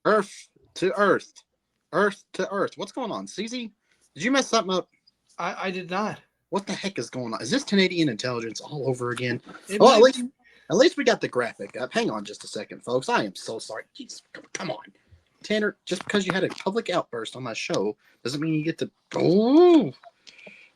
Earth to Earth. Earth to Earth. What's going on? CZ, did you mess something up? I did not. What the heck is going on? Is this Canadian intelligence all over again? It Well, might at least we got the graphic up. Hang on just a second, folks. I am so sorry. Jeez, come on. Tanner, just because you had a public outburst on my show doesn't mean you get to... Oh,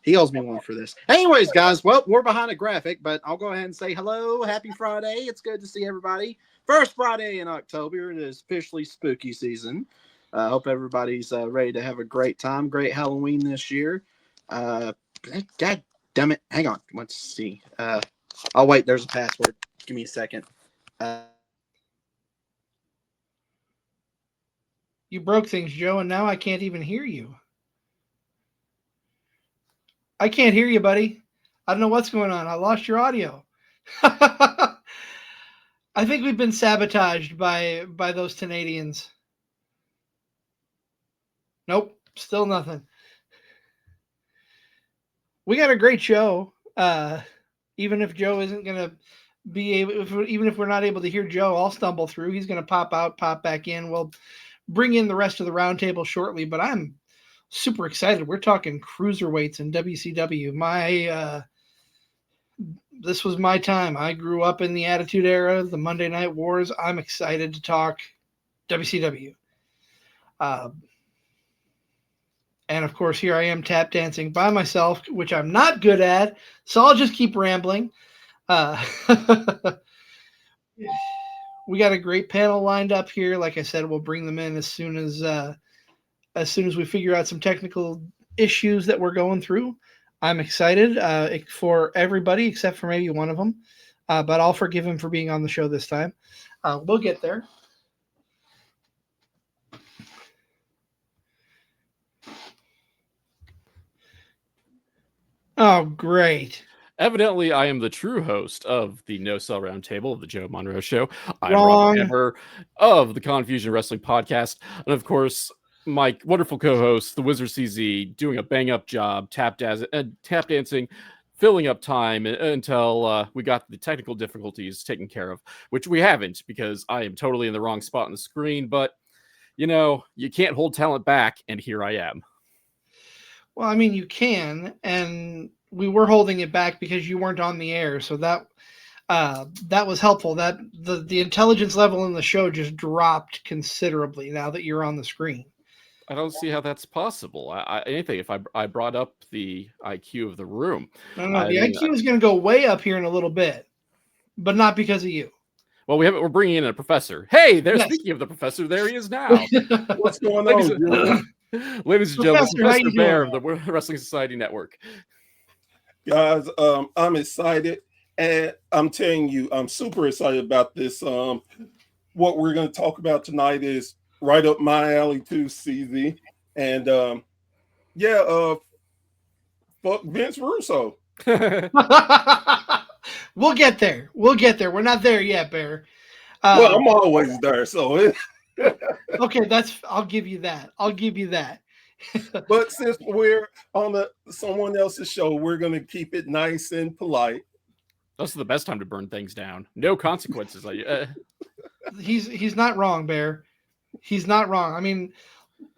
he owes me one for this. Anyways, guys, well, we're behind a graphic, but I'll go ahead and say hello. Happy Friday. It's good to see everybody. First Friday in October. It is officially spooky season. I hope everybody's ready to have a great time. Great Halloween this year. God damn it. Hang on. Let's see. Oh, wait. There's a password. Give me a second. You broke things, Joe, and now I can't even hear you. I can't hear you, buddy. I don't know what's going on. I lost your audio. I think we've been sabotaged by those Canadians. Nope, still nothing. We got a great show. Even if Joe isn't going to be able, even if we're not able to hear Joe, I'll stumble through. He's going to pop out, pop back in. We'll bring in the rest of the roundtable shortly, but I'm super excited. We're talking cruiserweights and WCW. This was my time. I grew up in the Attitude Era, the Monday Night Wars. I'm excited to talk WCW. And of course, here I am tap dancing by myself, which I'm not good at. So I'll just keep rambling. We got a great panel lined up here. Like I said, we'll bring them in as soon as we figure out some technical issues that we're going through. I'm excited for everybody except for maybe one of them, but I'll forgive him for being on the show this time. We'll get there. Oh, great. Evidently, I am the true host of the No Cell Roundtable of the Joe Monroe Show. I'm Wrong. Rob Hammer of the Confusion Wrestling Podcast. And of course, my wonderful co-host, the Wizard CZ, doing a bang-up job, tap dancing, filling up time until we got the technical difficulties taken care of, which we haven't because I am totally in the wrong spot on the screen. But, you know, you can't hold talent back, and here I am. Well, I mean, you can, and we were holding it back because you weren't on the air, so that was helpful. That the intelligence level in the show just dropped considerably now that you're on the screen. I don't see how that's possible. Anything if I brought up the IQ of the room. No, the IQ is going to go way up here in a little bit, but not because of you. Well, we're bringing in a professor. Hey, speaking of the professor, there he is now. What's going on? Ladies and gentlemen, Professor Bear of the Wrestling Society Network. Guys, I'm excited, and I'm telling you, I'm super excited about this. What we're going to talk about tonight is right up my alley too, CZ. And fuck Vince Russo. We'll get there. We're not there yet, Bear. Well, I'm always there, so okay, I'll give you that. But since we're on someone else's show, we're going to keep it nice and polite. This is the best time to burn things down. No consequences. He's not wrong, Bear. He's not wrong. I mean,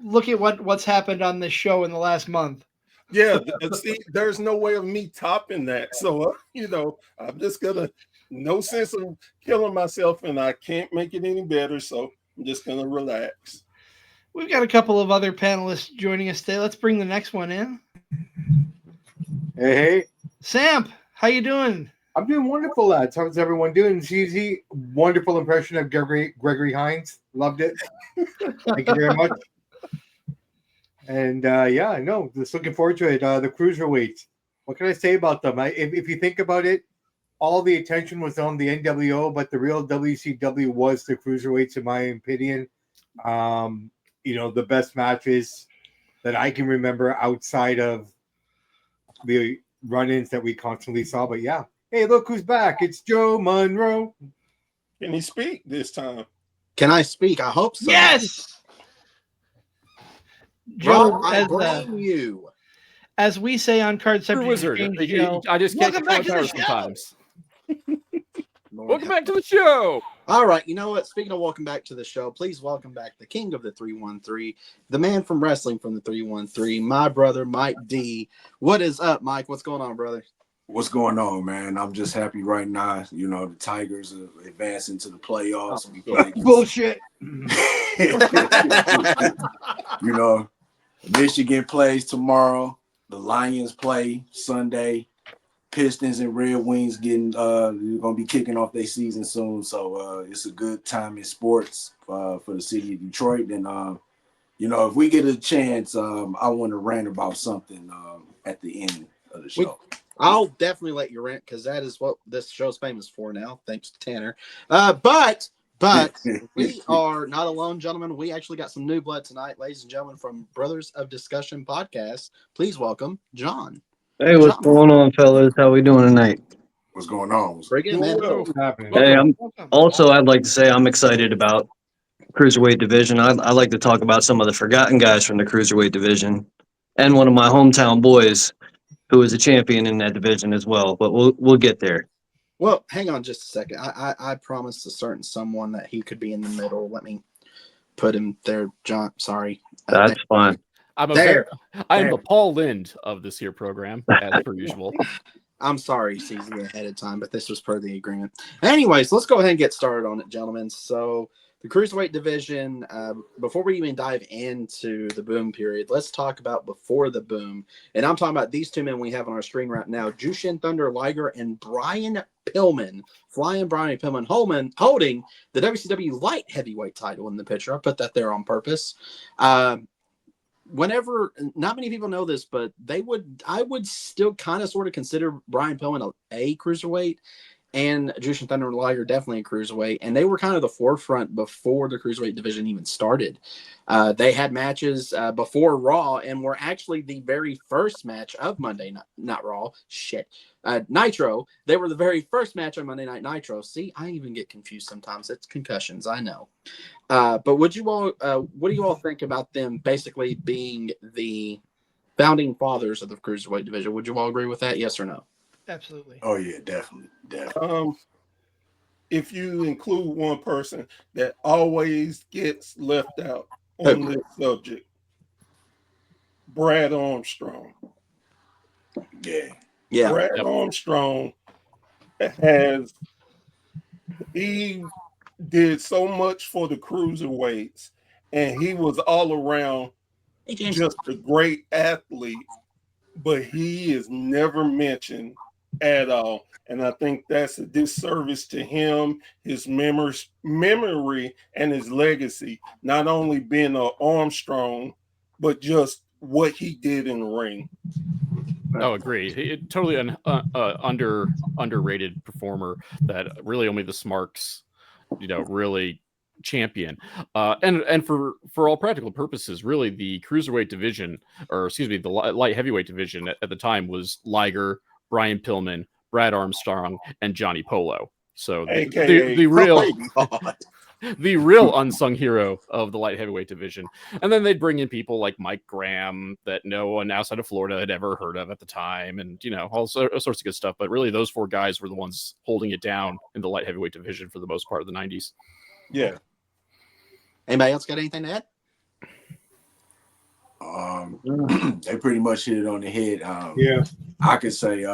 look at what's happened on this show in the last month. Yeah, see, there's no way of me topping that. So, I'm just going to, no sense of killing myself, and I can't make it any better. So I'm just going to relax. We've got a couple of other panelists joining us today. Let's bring the next one in. Hey. Samp, how you doing? I'm doing wonderful, lads. How's everyone doing? CZ, wonderful impression of Gregory Hines. Loved it. Thank you very much. And just looking forward to it. The Cruiserweights. What can I say about them? If you think about it, all the attention was on the NWO, but the real WCW was the Cruiserweights, in my opinion. The best matches that I can remember outside of the run-ins that we constantly saw. But yeah. Hey, look who's back. It's Joe Monroe. Can he speak this time? Can I speak? I hope so. Yes! Joe, I blame you. As we say on Card Subject Wizard. Joe, I just can't welcome back to the show. sometimes. Welcome back to the show. All right, you know what? Speaking of welcome back to the show, please welcome back the king of the 313, the man from wrestling from the 313, my brother, Mike D. What is up, Mike? What's going on, brother? What's going on, man? I'm just happy right now. You know, the Tigers are advancing to the playoffs. We play against, Bullshit. you know, Michigan plays tomorrow. The Lions play Sunday. Pistons and Red Wings they're gonna be kicking off their season soon. So it's a good time in sports for the city of Detroit. And you know, if we get a chance, I want to rant about something at the end of the show. I'll definitely let you rant because that is what this show's famous for now, thanks to Tanner. But we are not alone, gentlemen. We actually got some new blood tonight, ladies and gentlemen, from Brothers of Discussion podcast. Please welcome John. Hey, what's going on, fellas? How we doing tonight? What's going on? Very good, man. Well, Hey, I'd Welcome. like to say I'm excited about Cruiserweight Division. I like to talk about some of the forgotten guys from the Cruiserweight Division and one of my hometown boys who is a champion in that division as well, but we'll get there. Well, hang on just a second. I promised a certain someone that he could be in the middle. Let me put him there, John. Sorry. That's fine. I am There. the Paul Lind of this here program, as per usual. I'm sorry, CZ, ahead of time, but this was per the agreement. Anyways, let's go ahead and get started on it, gentlemen. So the Cruiserweight division, before we even dive into the boom period, let's talk about before the boom. And I'm talking about these two men we have on our screen right now, Jushin Thunder Liger and Brian Pillman. Flying Brian Pillman holding the WCW light heavyweight title in the picture. I put that there on purpose. Whenever, not many people know this, but I would still kind of sort of consider Brian Pillman a cruiserweight, and Jushin Thunder Liger definitely a cruiserweight, and they were kind of the forefront before the cruiserweight division even started. They had matches before Raw, and were actually the very first match of Monday, not Raw, Nitro. They were the very first match on Monday Night Nitro. See, I even get confused sometimes. It's concussions, I know. But what do you all think about them basically being the founding fathers of the Cruiserweight division? Would you all agree with that? Yes or no? Absolutely. Oh yeah, definitely. if you include one person that always gets left out on this subject, Brad Armstrong. Yeah. Brad Armstrong he did so much for the cruiserweights, and he was all around just a great athlete, but he is never mentioned at all. And I think that's a disservice to him, his memory, and his legacy, not only being an Armstrong, but just what he did in the ring. Oh, agreed. Totally an underrated performer that really only the Smarks, really champion. And for all practical purposes, really the cruiserweight division, or excuse me, the light heavyweight division at the time was Liger, Brian Pillman, Brad Armstrong, and Johnny Polo. So the real unsung hero of the light heavyweight division. And then they'd bring in people like Mike Graham that no one outside of Florida had ever heard of at the time, and all sorts of good stuff. But really, those four guys were the ones holding it down in the light heavyweight division for the most part of the 90s. Yeah. Anybody else got anything to add? They pretty much hit it on the head. Yeah. I could say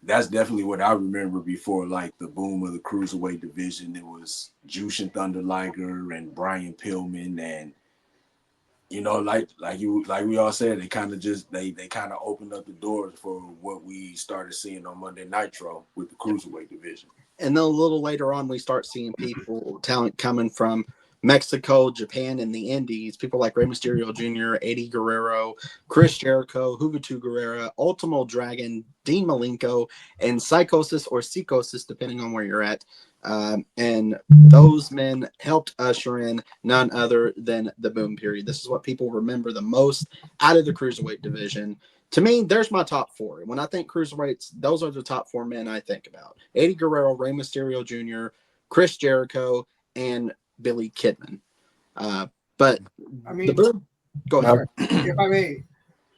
that's definitely what I remember before, like the boom of the cruiserweight division. It was Jushin Thunder Liger and Brian Pillman, and like we all said, they kind of opened up the doors for what we started seeing on Monday Nitro with the cruiserweight division. And then a little later on, we start seeing talent coming from Mexico, Japan, and the Indies. People like Rey Mysterio Jr., Eddie Guerrero, Chris Jericho, Juventud Guerrera, Ultimo Dragon, Dean Malenko, and Psychosis or Psychosis, depending on where you're at. And those men helped usher in none other than the boom period. This is what people remember the most out of the cruiserweight division. To me, there's my top four. When I think cruiserweights, those are the top four men I think about. Eddie Guerrero, Rey Mysterio Jr., Chris Jericho, and Billy Kidman. But I mean, the boom, go ahead. if I may,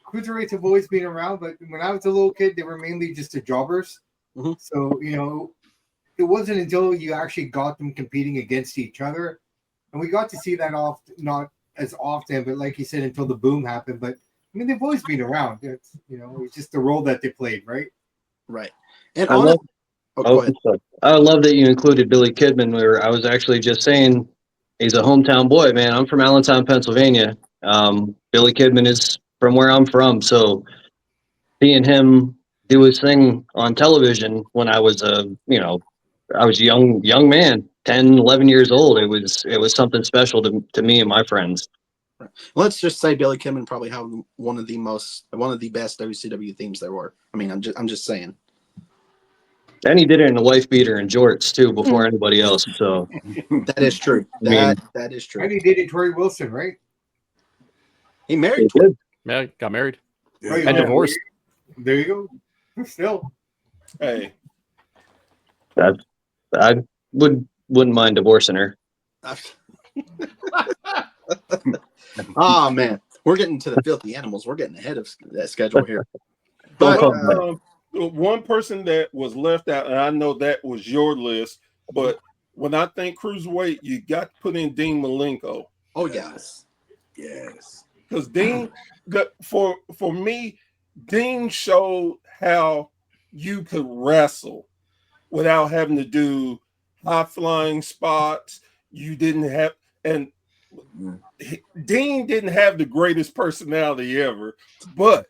cruiserweights have always been around, but when I was a little kid, they were mainly just the jobbers. Mhm. So, it wasn't until you actually got them competing against each other, and we got to see that not as often, but like you said, until the boom happened. But I mean, they've always been around. It's it's just the role that they played, right? Right. And I on love, go ahead. sorry. I love that you included Billy Kidman. Where I was actually just saying he's a hometown boy, man. I'm from Allentown, Pennsylvania. Billy Kidman is from where I'm from, so seeing him do his thing on television when I was I was a young man, 10, 11 years old. It was something special to me and my friends. Let's just say Billy Kidman probably had one of the best WCW themes there were. I mean, I'm just saying. And he did it in a wife beater and jorts too before anybody else. So That is true. I mean, That is true. And he dated Tori Wilson, right? He married he Tori. did. Yeah, got married Right, and divorced. There you go. Still, Hey, I wouldn't mind divorcing her. Oh man, we're getting to the filthy animals. We're getting ahead of that schedule here. Don't But call me that. one person that was left out, and I know that was your list, but when I think cruiserweight, you got to put in Dean Malenko. oh yes, Yes. Because Dean, for me, Dean showed how you could wrestle without having to do high flying spots. You didn't have, and Dean didn't have the greatest personality ever, but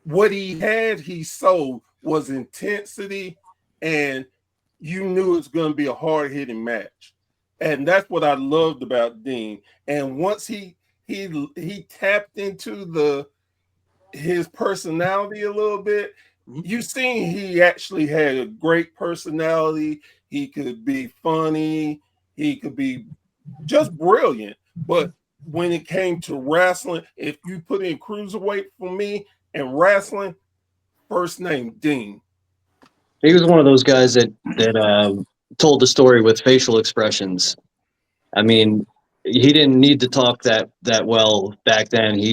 what he sold was intensity, and you knew it was going to be a hard hitting match. And that's what I loved about Dean. And once he tapped into his personality a little bit, you seen he actually had a great personality. He could be funny, he could be just brilliant. But when it came to wrestling, if you put in cruiserweight for me and wrestling, first name Dean. He was one of those guys that told the story with facial expressions. I mean, he didn't need to talk that well back then. You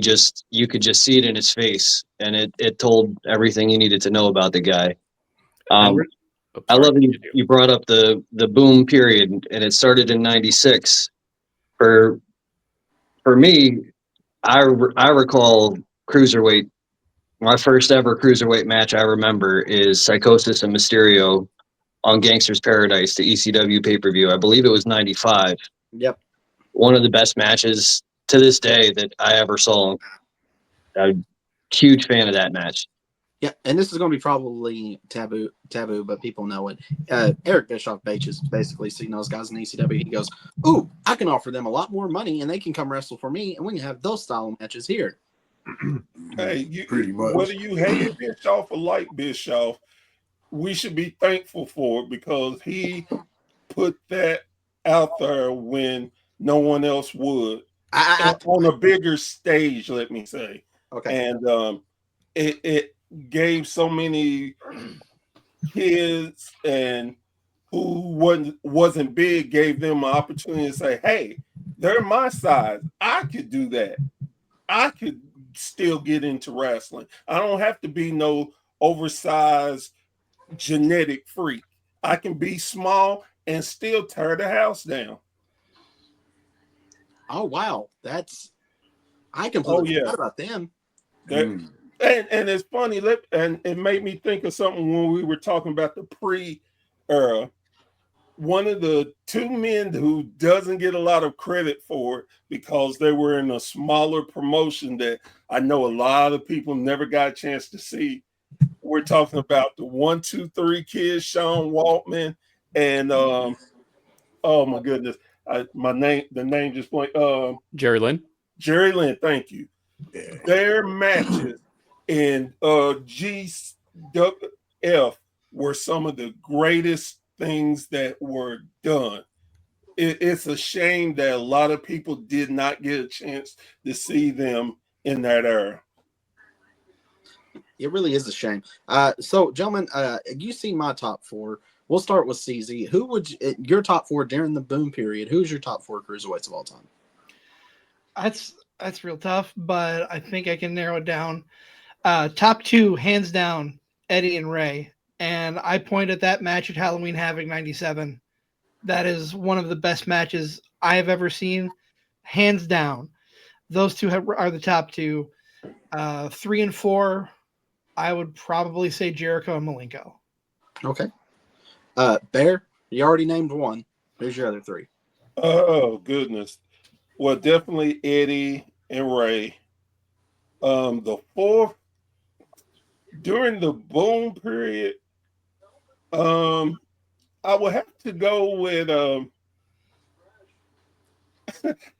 could just see it in his face, and it told everything you needed to know about the guy. I love that you brought up the boom period, and it started in '96. For me, I recall cruiserweight. My first ever cruiserweight match I remember is Psychosis and Mysterio on Gangster's Paradise, the ECW pay-per-view. I believe it was '95. yep. One of the best matches to this day that I ever saw. I'm a huge fan of that match. Yeah, and this is going to be probably taboo, but people know it. Eric Bischoff basically seeing those guys in ECW. He goes, "Ooh, I can offer them a lot more money, and they can come wrestle for me, and we can have those style matches here." Hey, Pretty much. whether you hate Bischoff or like Bischoff, we should be thankful for it because he put that out there when no one else would. On a bigger stage, let me say. Okay. And it gave so many kids and who wasn't big, gave them an opportunity to say, hey, they're my size. I could do that. I could still get into wrestling. I don't have to be no oversized genetic freak. I can be small and still tear the house down. Oh wow, I completely forgot about them. And it's funny, and it made me think of something when we were talking about the pre-era. One of the two men who doesn't get a lot of credit for it because they were in a smaller promotion that I know a lot of people never got a chance to see. We're talking about the 1, 2, 3 kids, Sean Waltman, and oh my goodness, the name just went. Jerry Lynn. Jerry Lynn, thank you. Their matches in GWF were some of the greatest things that were done. It's a shame that a lot of people did not get a chance to see them in that era. It really is a shame. So, gentlemen, you see my top 4. We'll start with CZ. Who would your top 4 during the boom period? Who's your top 4 cruiserweights of all time? That's real tough, but I think I can narrow it down. Top 2, hands down, Eddie and Rey. And I point at that match at Halloween Havoc 97. That is one of the best matches I have ever seen, hands down. Those two are the top two. 3 and 4, I would probably say Jericho and Malenko. Okay. Bear, you already named one. Who's your other 3? Oh goodness. Well, definitely Eddie and Ray. The 4th during the boom period, I would have to go with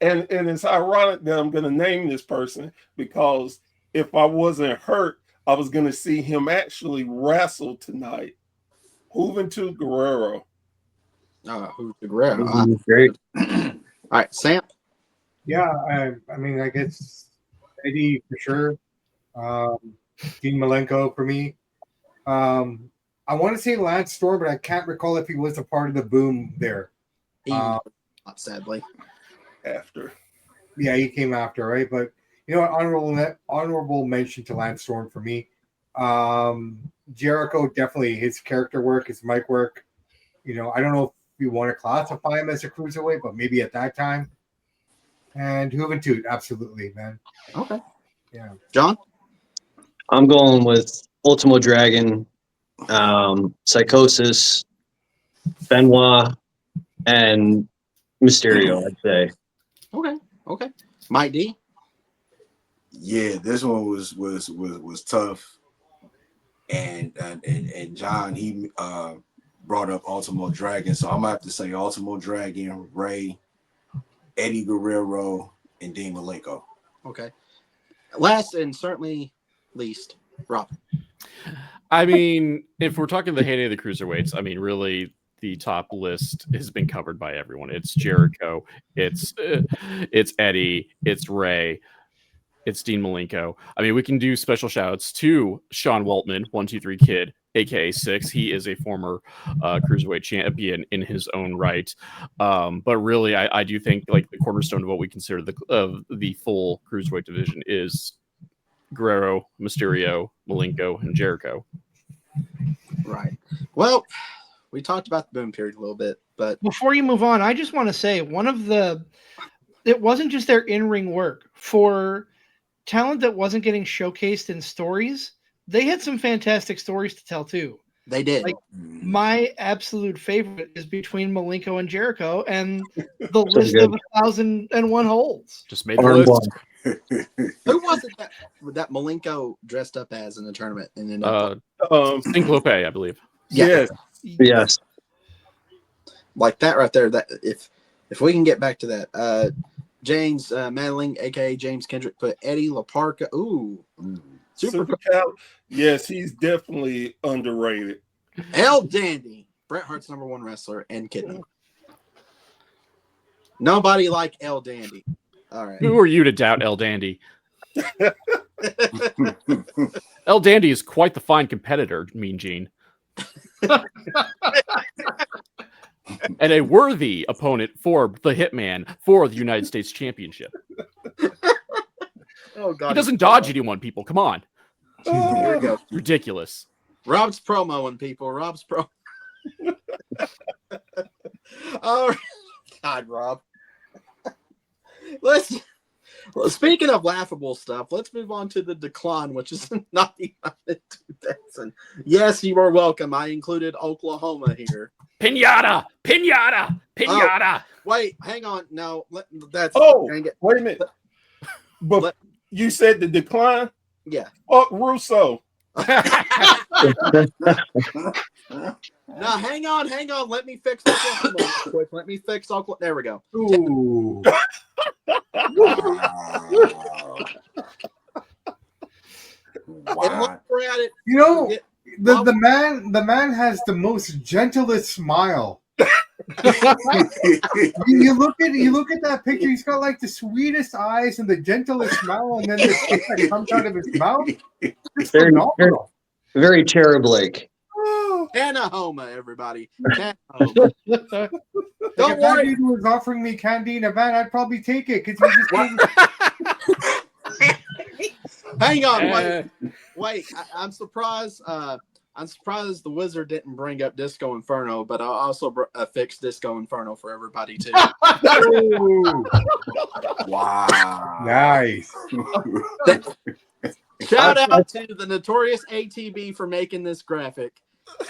and it's ironic that I'm gonna name this person because if I wasn't hurt, I was gonna see him actually wrestle tonight. Juventud Guerrero. Who's the Guerrero? Great. All right, Samp. Yeah, I mean, I guess Eddie for sure. Dean Malenko for me. I want to say Lance Storm, but I can't recall if he was a part of the boom there. Sadly. After. Yeah, he came after, right? But you know what? Honorable mention to Lance Storm for me. Jericho, definitely his character work, his mic work. You know, I don't know if you want to classify him as a cruiserweight, but maybe at that time. And Juventud, absolutely, man. Okay. Yeah. John? I'm going with Ultimo Dragon, Psychosis, Benoit, and Mysterio, I'd say. Okay. Mike D? Yeah, this one was tough. And John, he brought up Ultimo Dragon, so I'm gonna have to say Ultimo Dragon, Ray, Eddie Guerrero, and Dean Malenko. Okay. Last and certainly least, Rob. I mean, if we're talking the heyday of the cruiserweights, I mean, really, the top list has been covered by everyone. It's Jericho, it's Eddie, it's Ray, it's Dean Malenko. I mean, we can do special shouts to Sean Waltman, 123 Kid, aka Six. He is a former cruiserweight champion in his own right. But really, I do think like the cornerstone of what we consider the full cruiserweight division is Guerrero, Mysterio, Malenko, and Jericho. Right. Well, we talked about the boom period a little bit, but Before you move on, I just want to say it wasn't just their in-ring work. For talent that wasn't getting showcased in stories, they had some fantastic stories to tell too. they did. Like, my absolute favorite is between Malenko and Jericho, and the list good. of 1,001 holds. Just made the Orange list. Who was it that Malenko dressed up as in the tournament and ended up Cyclope, I believe. Yes. Yes. like that right there? That if we can get back to that, James Madeline, aka James Kendrick, put Eddie LaParca. Ooh, super Yes, he's definitely underrated. El Dandy, Bret Hart's #1 wrestler and kidney. Nobody like El Dandy. All right. Who are you to doubt El Dandy? El Dandy is quite the fine competitor, Mean Gene. And a worthy opponent for the Hitman for the United States Championship. Oh God, He doesn't dodge anyone, people. Come on. Here we go. Ridiculous. Rob's promoing people. Rob's pro. Oh God, Rob. Speaking of laughable stuff, let's move on to the decline, which is not the 2000. Yes, you are welcome. I included Oklahoma here. Pinata! Pinata! Pinata! Wait, hang on. No, that's Wait a minute. But you said the decline? Yeah. Fuck Russo. Now, hang on. Let me fix Oklahoma real quick. Let me fix Oklahoma. There we go. Ooh. Wow. And look, we're at it. You know, the man has the most gentlest smile. you look at that picture. He's got like the sweetest eyes and the gentlest smile, and then the thing that comes out of his mouth. It's Very, phenomenal. very Cherub-like. Tanahoma, everybody. Tanahoma. Like Don't if that worry. dude was offering me candy in a van, I'd probably take it because he just Hang on. Wait. I'm surprised. I'm I'm surprised the Wizard didn't bring up Disco Inferno, but I also fixed Disco Inferno for everybody too. Ooh, Wow. nice. Shout out to the notorious ATB for making this graphic.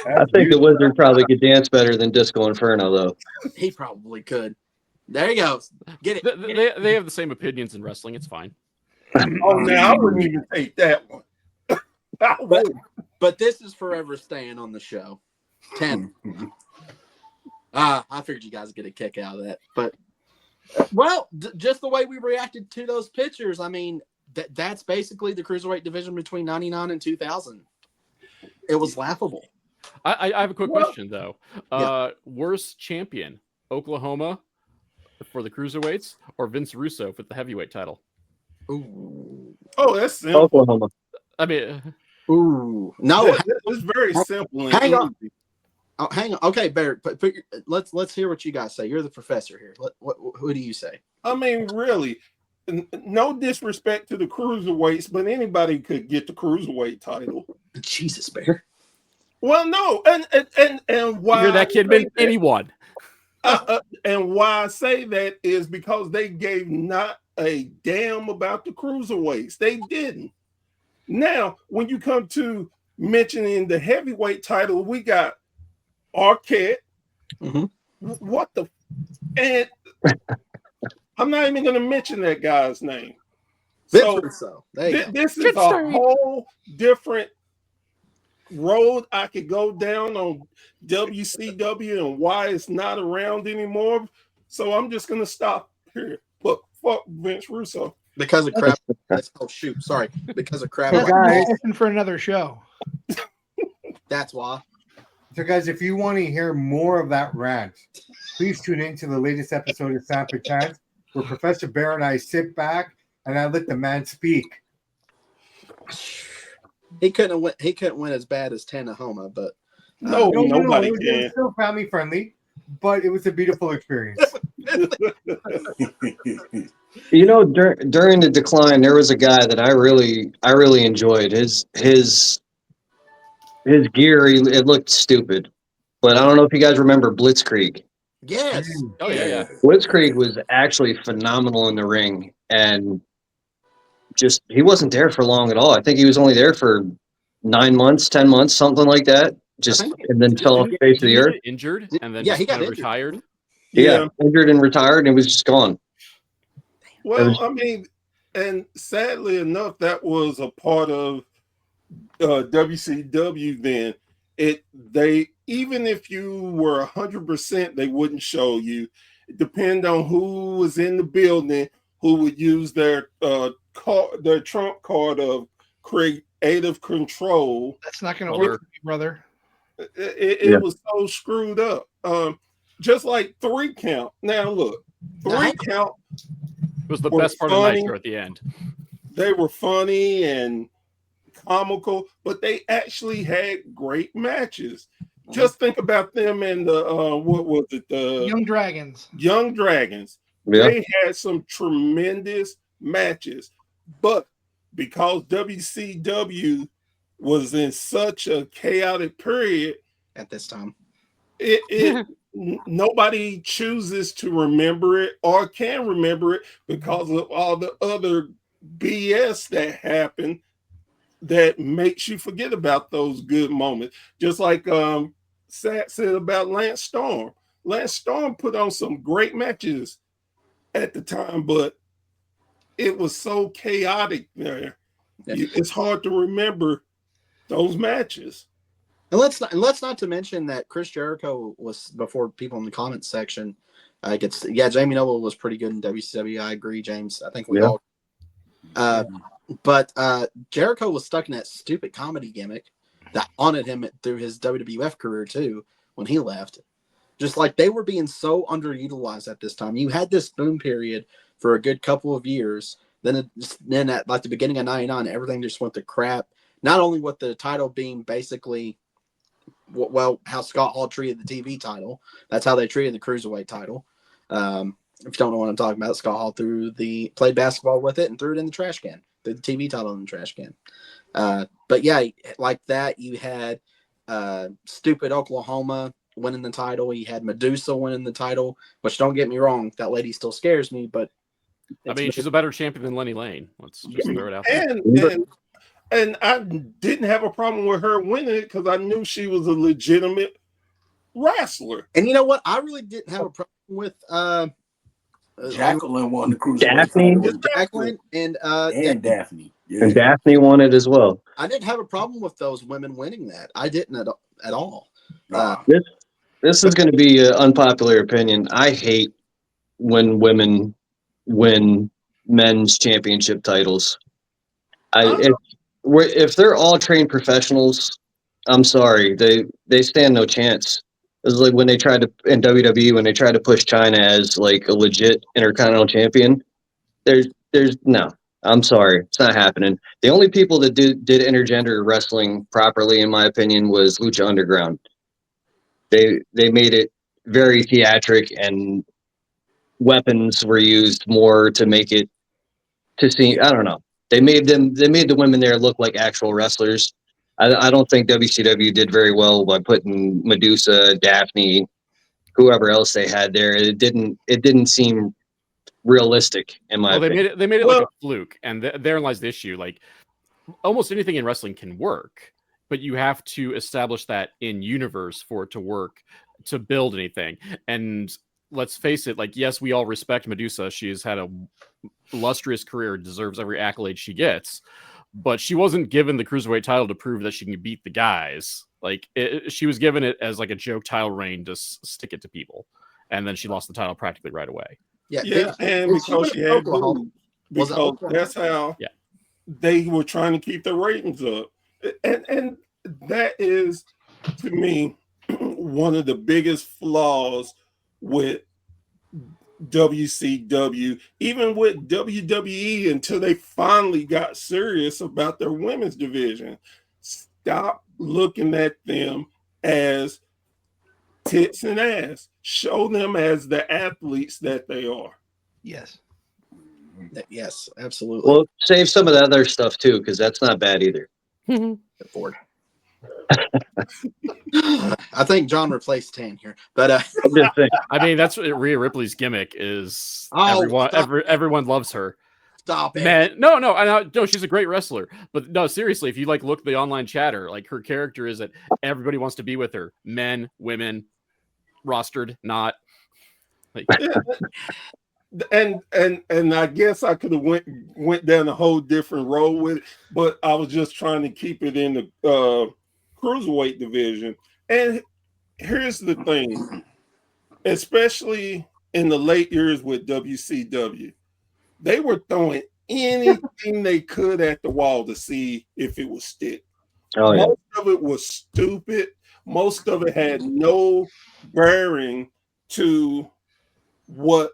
I think the Wizard probably could dance better than Disco Inferno, though. He probably could. There he goes. Get it. They have the same opinions in wrestling. It's fine. Oh, now I wouldn't even take that one. I would. But this is forever staying on the show. 10. I figured you guys would get a kick out of that. But, well, just the way we reacted to those pictures, I mean, that's basically the Cruiserweight division between 99 and 2000. It was laughable. I have a quick question, though. Worst champion, Oklahoma for the Cruiserweights or Vince Russo for the heavyweight title? Ooh. Oh, that's simple. Oklahoma. I mean, Ooh. No. It's very simple. And Hang on. easy. Oh, hang on. Okay, Barrett, let's hear what you guys say. You're the professor here. Who do you say? I mean, really, no disrespect to the cruiserweights, but anybody could get the cruiserweight title. Jesus, Bear. Well, no, and why you're that kid, man. Anyone. And why I say that is because they gave not a damn about the cruiserweights. They didn't. Now, when you come to mentioning the heavyweight title, we got Arquette. Mm-hmm. What the? And I'm not even going to mention that guy's name. So this is a whole different road I could go down on WCW and why it's not around anymore. So I'm just going to stop here. But fuck Vince Russo. Because of crap. Oh, shoot. Sorry. Because of crap. That's guys. for another show. That's why. So, guys, if you want to hear more of that rant, please tune in to the latest episode of Samp&Chance, where Professor Bear and I sit back and I let the man speak. He couldn't win as bad as Tanahoma, but nobody It can. was still family friendly, but it was a beautiful experience. You know, during the decline, there was a guy that I really enjoyed. His gear, it looked stupid, but I don't know if you guys remember Blitzkrieg. yes. Oh yeah. Blitzkrieg was actually phenomenal in the ring, and just he wasn't there for long at all. I think he was only there for 9 months, 10 months, something like that. And then fell off the face of the earth. Injured, and then he got retired. Yeah, injured and retired, and he was just gone. Well, I mean, and sadly enough, that was a part of WCW. Then they even if you were 100%, they wouldn't show you. It depended on who was in the building, who would use their trump card of creative control. That's not going to work, brother. It was so screwed up. Just like 3 count. Now look, 3 count. It was the best part of Nitro at the end. They were funny and comical, but they actually had great matches. Just think about them and the what was it? The Young Dragons. Young Dragons. Yeah. They had some tremendous matches, but because WCW was in such a chaotic period At this time. Nobody chooses to remember it or can remember it because of all the other BS that happened that makes you forget about those good moments. Just like Sat said about Lance Storm. Lance Storm put on some great matches at the time, but it was so chaotic there. Yeah. It's hard to remember those matches. And let's not to mention that Chris Jericho was, before people in the comments section Jamie Noble was pretty good in WCW. I agree, James. I think we all. But Jericho was stuck in that stupid comedy gimmick that haunted him through his WWF career too when he left. Just like they were being so underutilized at this time. You had this boom period for a good couple of years. Then at like the beginning of '99, everything just went to crap. Not only with the title being basically, well, how Scott Hall treated the TV title. That's how they treated the Cruiserweight title. If you don't know what I'm talking about, Scott Hall played basketball with it and threw it in the trash can. Threw the TV title in the trash can. But yeah, like that, you had stupid Oklahoma winning the title. You had Medusa winning the title, which don't get me wrong, that lady still scares me, but I mean, she's a better champion than Lenny Lane. Let's just throw it out there. And I didn't have a problem with her winning it because I knew she was a legitimate wrestler. And you know what? I really didn't have a problem with Jacqueline won the cruiserweight Daphne? title. Jacqueline and Daphne. Yeah. And Daphne won it as well. I didn't have a problem with those women winning that. I didn't at all. This is going to be an unpopular opinion. I hate when women win men's championship titles. If they're all trained professionals, I'm sorry, they stand no chance. It was like when they tried to in WWE when they tried to push China as like a legit intercontinental champion. There's no. I'm sorry, it's not happening. The only people that did intergender wrestling properly, in my opinion, was Lucha Underground. They made it very theatric, and weapons were used more to make it to seem. I don't know. They made the women there look like actual wrestlers. I don't think WCW did very well by putting Medusa, Daphne, whoever else they had there. It didn't seem realistic in my opinion. They made it like a fluke, and therein lies the issue. Like almost anything in wrestling can work, but you have to establish that in universe for it to work to build anything. And let's face it, like, yes, we all respect Medusa. She has had a illustrious career, deserves every accolade she gets, but she wasn't given the cruiserweight title to prove that she can beat the guys. Like she was given it as like a joke title reign to stick it to people. And then she lost the title practically right away. Yeah, and because she had boobs, because that's how they were trying to keep the ratings up, and that is, to me, one of the biggest flaws with WCW, even with WWE, until they finally got serious about their women's division. Stop looking at them as tits and ass. Show them as the athletes that they are. Yes. Yes, absolutely. Well, save some of the other stuff too, because that's not bad either. Ford. I think John replaced Tan here, but I'm just saying. I mean, that's what Rhea Ripley's gimmick is. Oh, Everyone loves her. Stop it. Man, no, she's a great wrestler. But no, seriously, if you like look at the online chatter, like her character is that everybody wants to be with her. Men, women, rostered, not. Like, and I guess I could have went down a whole different road with it, but I was just trying to keep it in the cruiserweight division. And here's the thing, especially in the late years with WCW, they were throwing anything they could at the wall to see if it would stick. Oh, yeah. Most of it was stupid. Most of it had no bearing to what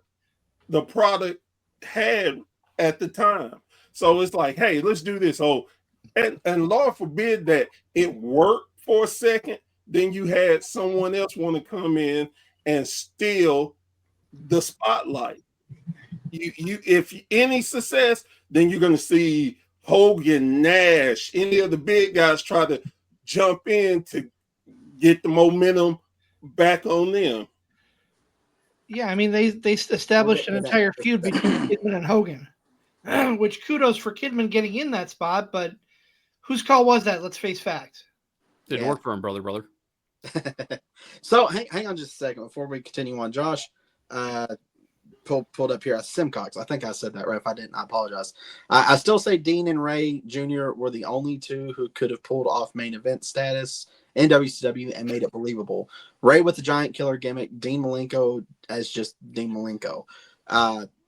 the product had at the time. So it's like, hey, let's do this. Oh, and Lord forbid that it worked for a second, then you had someone else want to come in and steal the spotlight. You if any success, then you're gonna see Hogan, Nash, any of the big guys try to jump in to get the momentum back on them. Yeah, I mean they established an entire feud between Kidman and Hogan, which kudos for Kidman getting in that spot. But whose call was that? Let's face facts. Didn't work for him, brother. So hang on just a second before we continue on. Josh pulled up here Simcox. I think I said that right. If I didn't, I apologize. I still say Dean and Ray Jr. were the only two who could have pulled off main event status in WCW and made it believable. Ray with the giant killer gimmick, Dean Malenko as just Dean Malenko.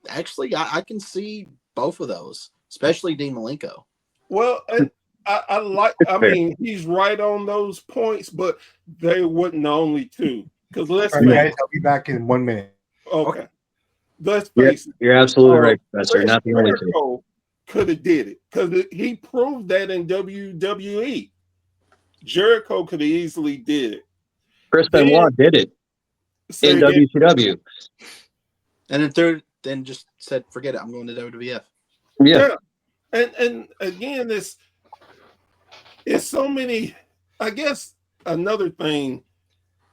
Actually, I can see both of those, especially Dean Malenko. Well, I mean, he's right on those points, but they weren't the only two. Because let's face it. I'll be back in 1 minute. Okay. Let's face it. You're absolutely right, Professor. Not the only two. Could have did it because he proved that in WWE. Jericho could have easily did it. Chris Benoit did it in WCW. And then just said, forget it, I'm going to WWF. Yeah. And again, it's so many. I guess another thing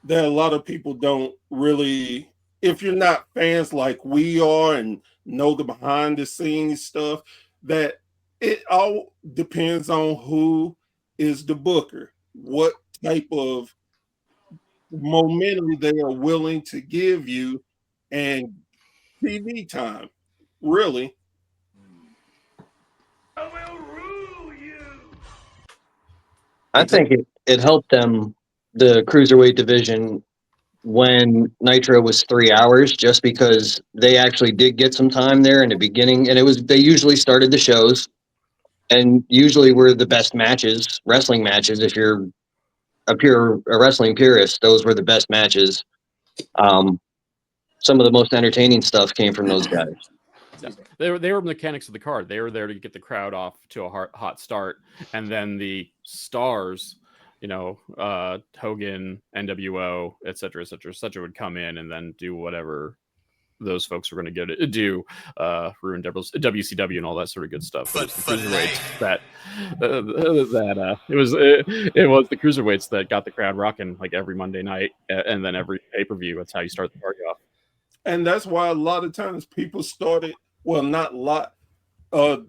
that a lot of people don't really, if you're not fans like we are and know the behind the scenes stuff, that it all depends on who is the booker, what type of momentum they are willing to give you, and TV time, really. I think it helped them, the cruiserweight division, when Nitro was 3 hours, just because they actually did get some time there in the beginning, and they usually started the shows, and usually were the best matches, wrestling matches. If you're a wrestling purist, those were the best matches. Some of the most entertaining stuff came from those guys. Yeah. They were mechanics of the card. They were there to get the crowd off to a hot start, and then the stars, Hogan, NWO, et cetera, would come in and then do whatever those folks were going to do, ruin WCW and all that sort of good stuff. But the cruiserweights that it was the cruiserweights that got the crowd rocking like every Monday night, and then every pay-per-view. That's how you start the party off. And that's why a lot of times people started, well, not a lot.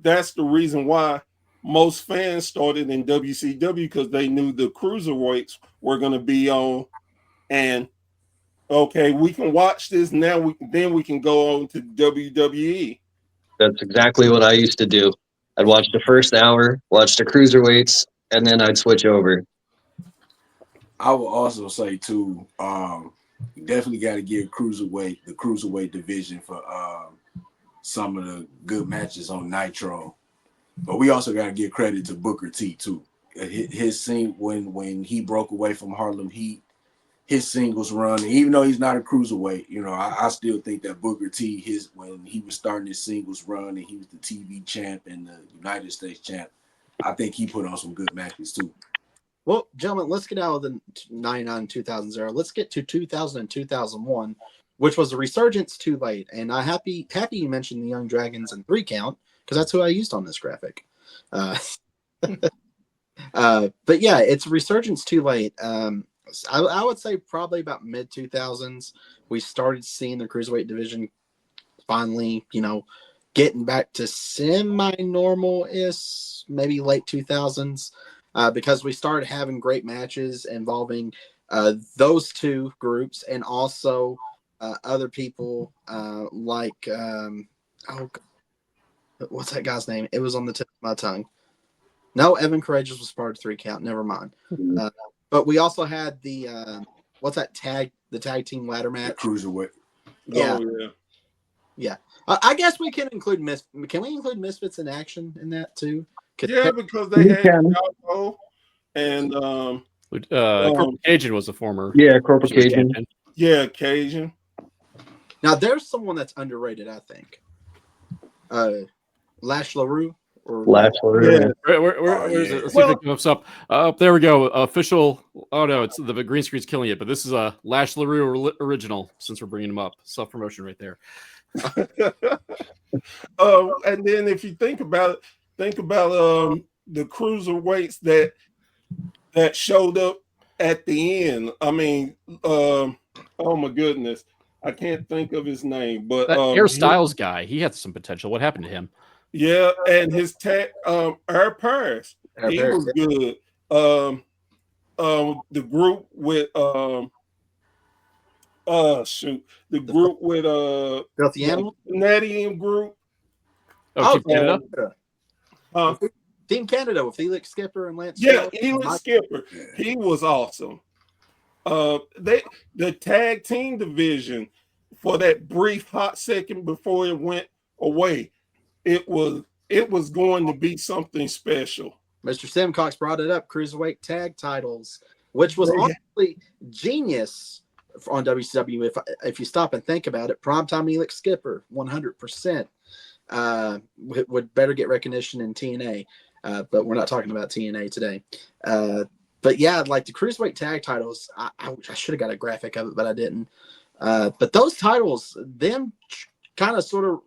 That's the reason why most fans started in WCW, because they knew the cruiserweights were going to be on, and okay, we can watch this now. We can go on to WWE. That's exactly what I used to do. I'd watch the first hour, watch the cruiserweights, and then I'd switch over. I will also say too, definitely got to give the cruiserweight division for some of the good matches on Nitro. But we also got to give credit to Booker T too. His scene when he broke away from Harlem Heat, his singles run, and even though he's not a cruiserweight, I still think that Booker T, when he was starting his singles run and he was the TV champ and the United States champ, I think he put on some good matches too. Well, gentlemen, let's get out of the 99 and 2000 era. Let's get to 2000 and 2001, which was a resurgence too late. And I'm happy you mentioned the Young Dragons and 3 Count, because that's who I used on this graphic. But yeah, it's a resurgence too late. I would say probably about mid 2000s, we started seeing the cruiserweight division finally, getting back to semi-normal-ish, maybe late 2000s. Because we started having great matches involving those two groups, and also other people like what's that guy's name? It was on the tip of my tongue. No, Evan Courageous was part of 3 Count. Never mind. But we also had the the tag team ladder match? The cruiserweight. Yeah. Oh, yeah. I guess we can include Can we include Misfits in Action in that too? Yeah, because they had Alco and Corporal Cajun was a former. Yeah, Corporal Cajun. Yeah, Cajun. Now there's someone that's underrated, I think. Lash LaRue. Lash LaRue. Yeah. Where's it? Let's see if it comes up. There we go. Official. Oh no, it's the green screen's killing it. But this is a Lash LaRue original. Since we're bringing him up, self promotion right there. And then if you think about the cruiserweights that showed up at the end. I mean, oh my goodness, I can't think of his name, but that Air Styles guy, he had some potential. What happened to him? Yeah, and his tag, Air Paris, he was good. The group with the group with Filthy Animal, Canadian group. Oh, Team Canada. Team Canada with Felix Skipper and Lance. Yeah, Felix Skipper. He was awesome. The tag team division, for that brief hot second before it went away, it was going to be something special. Mr. Simcox brought it up, cruiserweight tag titles, which was honestly genius on WCW. If you stop and think about it, primetime Felix Skipper, 100%. Would better get recognition in TNA, but we're not talking about TNA today. But yeah, like the cruiserweight tag titles, I should have got a graphic of it, but I didn't. But those titles, them kind of sort of,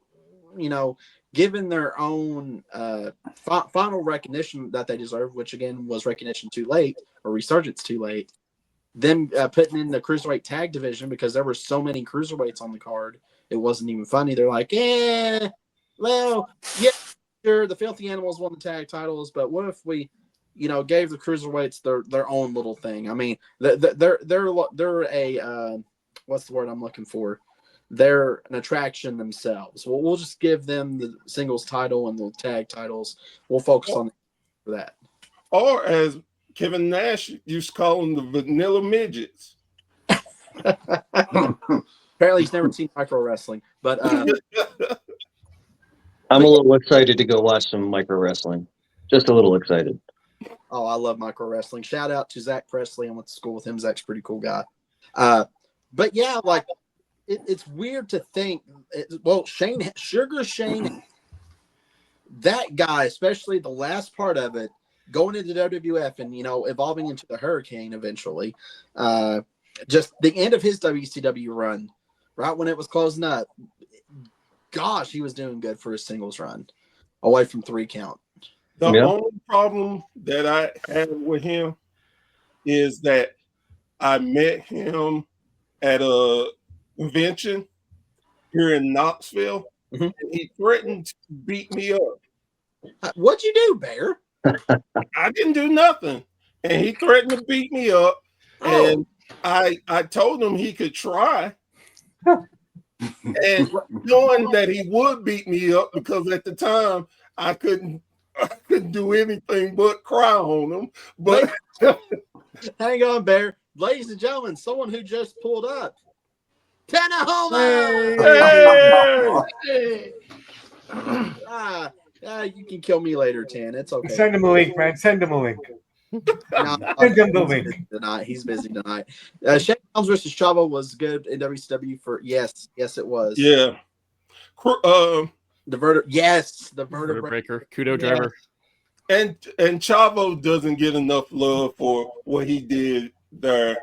given their own final recognition that they deserve, which again was recognition too late or resurgence too late. them putting in the cruiserweight tag division because there were so many cruiserweights on the card. It wasn't even funny. They're like, well, yeah, sure, the Filthy Animals won the tag titles, but what if we, gave the cruiserweights their own little thing? I mean, they're a what's the word I'm looking for? They're an attraction themselves. Well, we'll just give them the singles title and the tag titles. We'll focus on that. Or as Kevin Nash used to call them, the vanilla midgets. Apparently, he's never seen micro wrestling, but I'm a little excited to go watch some micro wrestling. Just a little excited. oh, I love micro wrestling. Shout out to Zach Presley. I went to school with him. Zach's a pretty cool guy. But yeah, like it's weird to think. Well, Sugar Shane, that guy, especially the last part of it, going into WWF and evolving into the Hurricane eventually. Just the end of his WCW run, right when it was closing up. Gosh, he was doing good for his singles run, away from 3 count. The only problem that I have with him is that I met him at a convention here in Knoxville, and he threatened to beat me up. What'd you do, Bear? I didn't do nothing, and he threatened to beat me up, and I told him he could try. And knowing that he would beat me up because at the time I couldn't do anything but cry on him. But hang on, Bear. Ladies and gentlemen, someone who just pulled up. Tanahoma! Hey! You can kill me later, Tan. It's okay. Send him a link, man. Send him a link. Send him the link. He's busy tonight. Shane Helms versus Chavo was good in WCW for yes, it was. Yeah. The vertebrae breaker, kudo driver. And Chavo doesn't get enough love for what he did there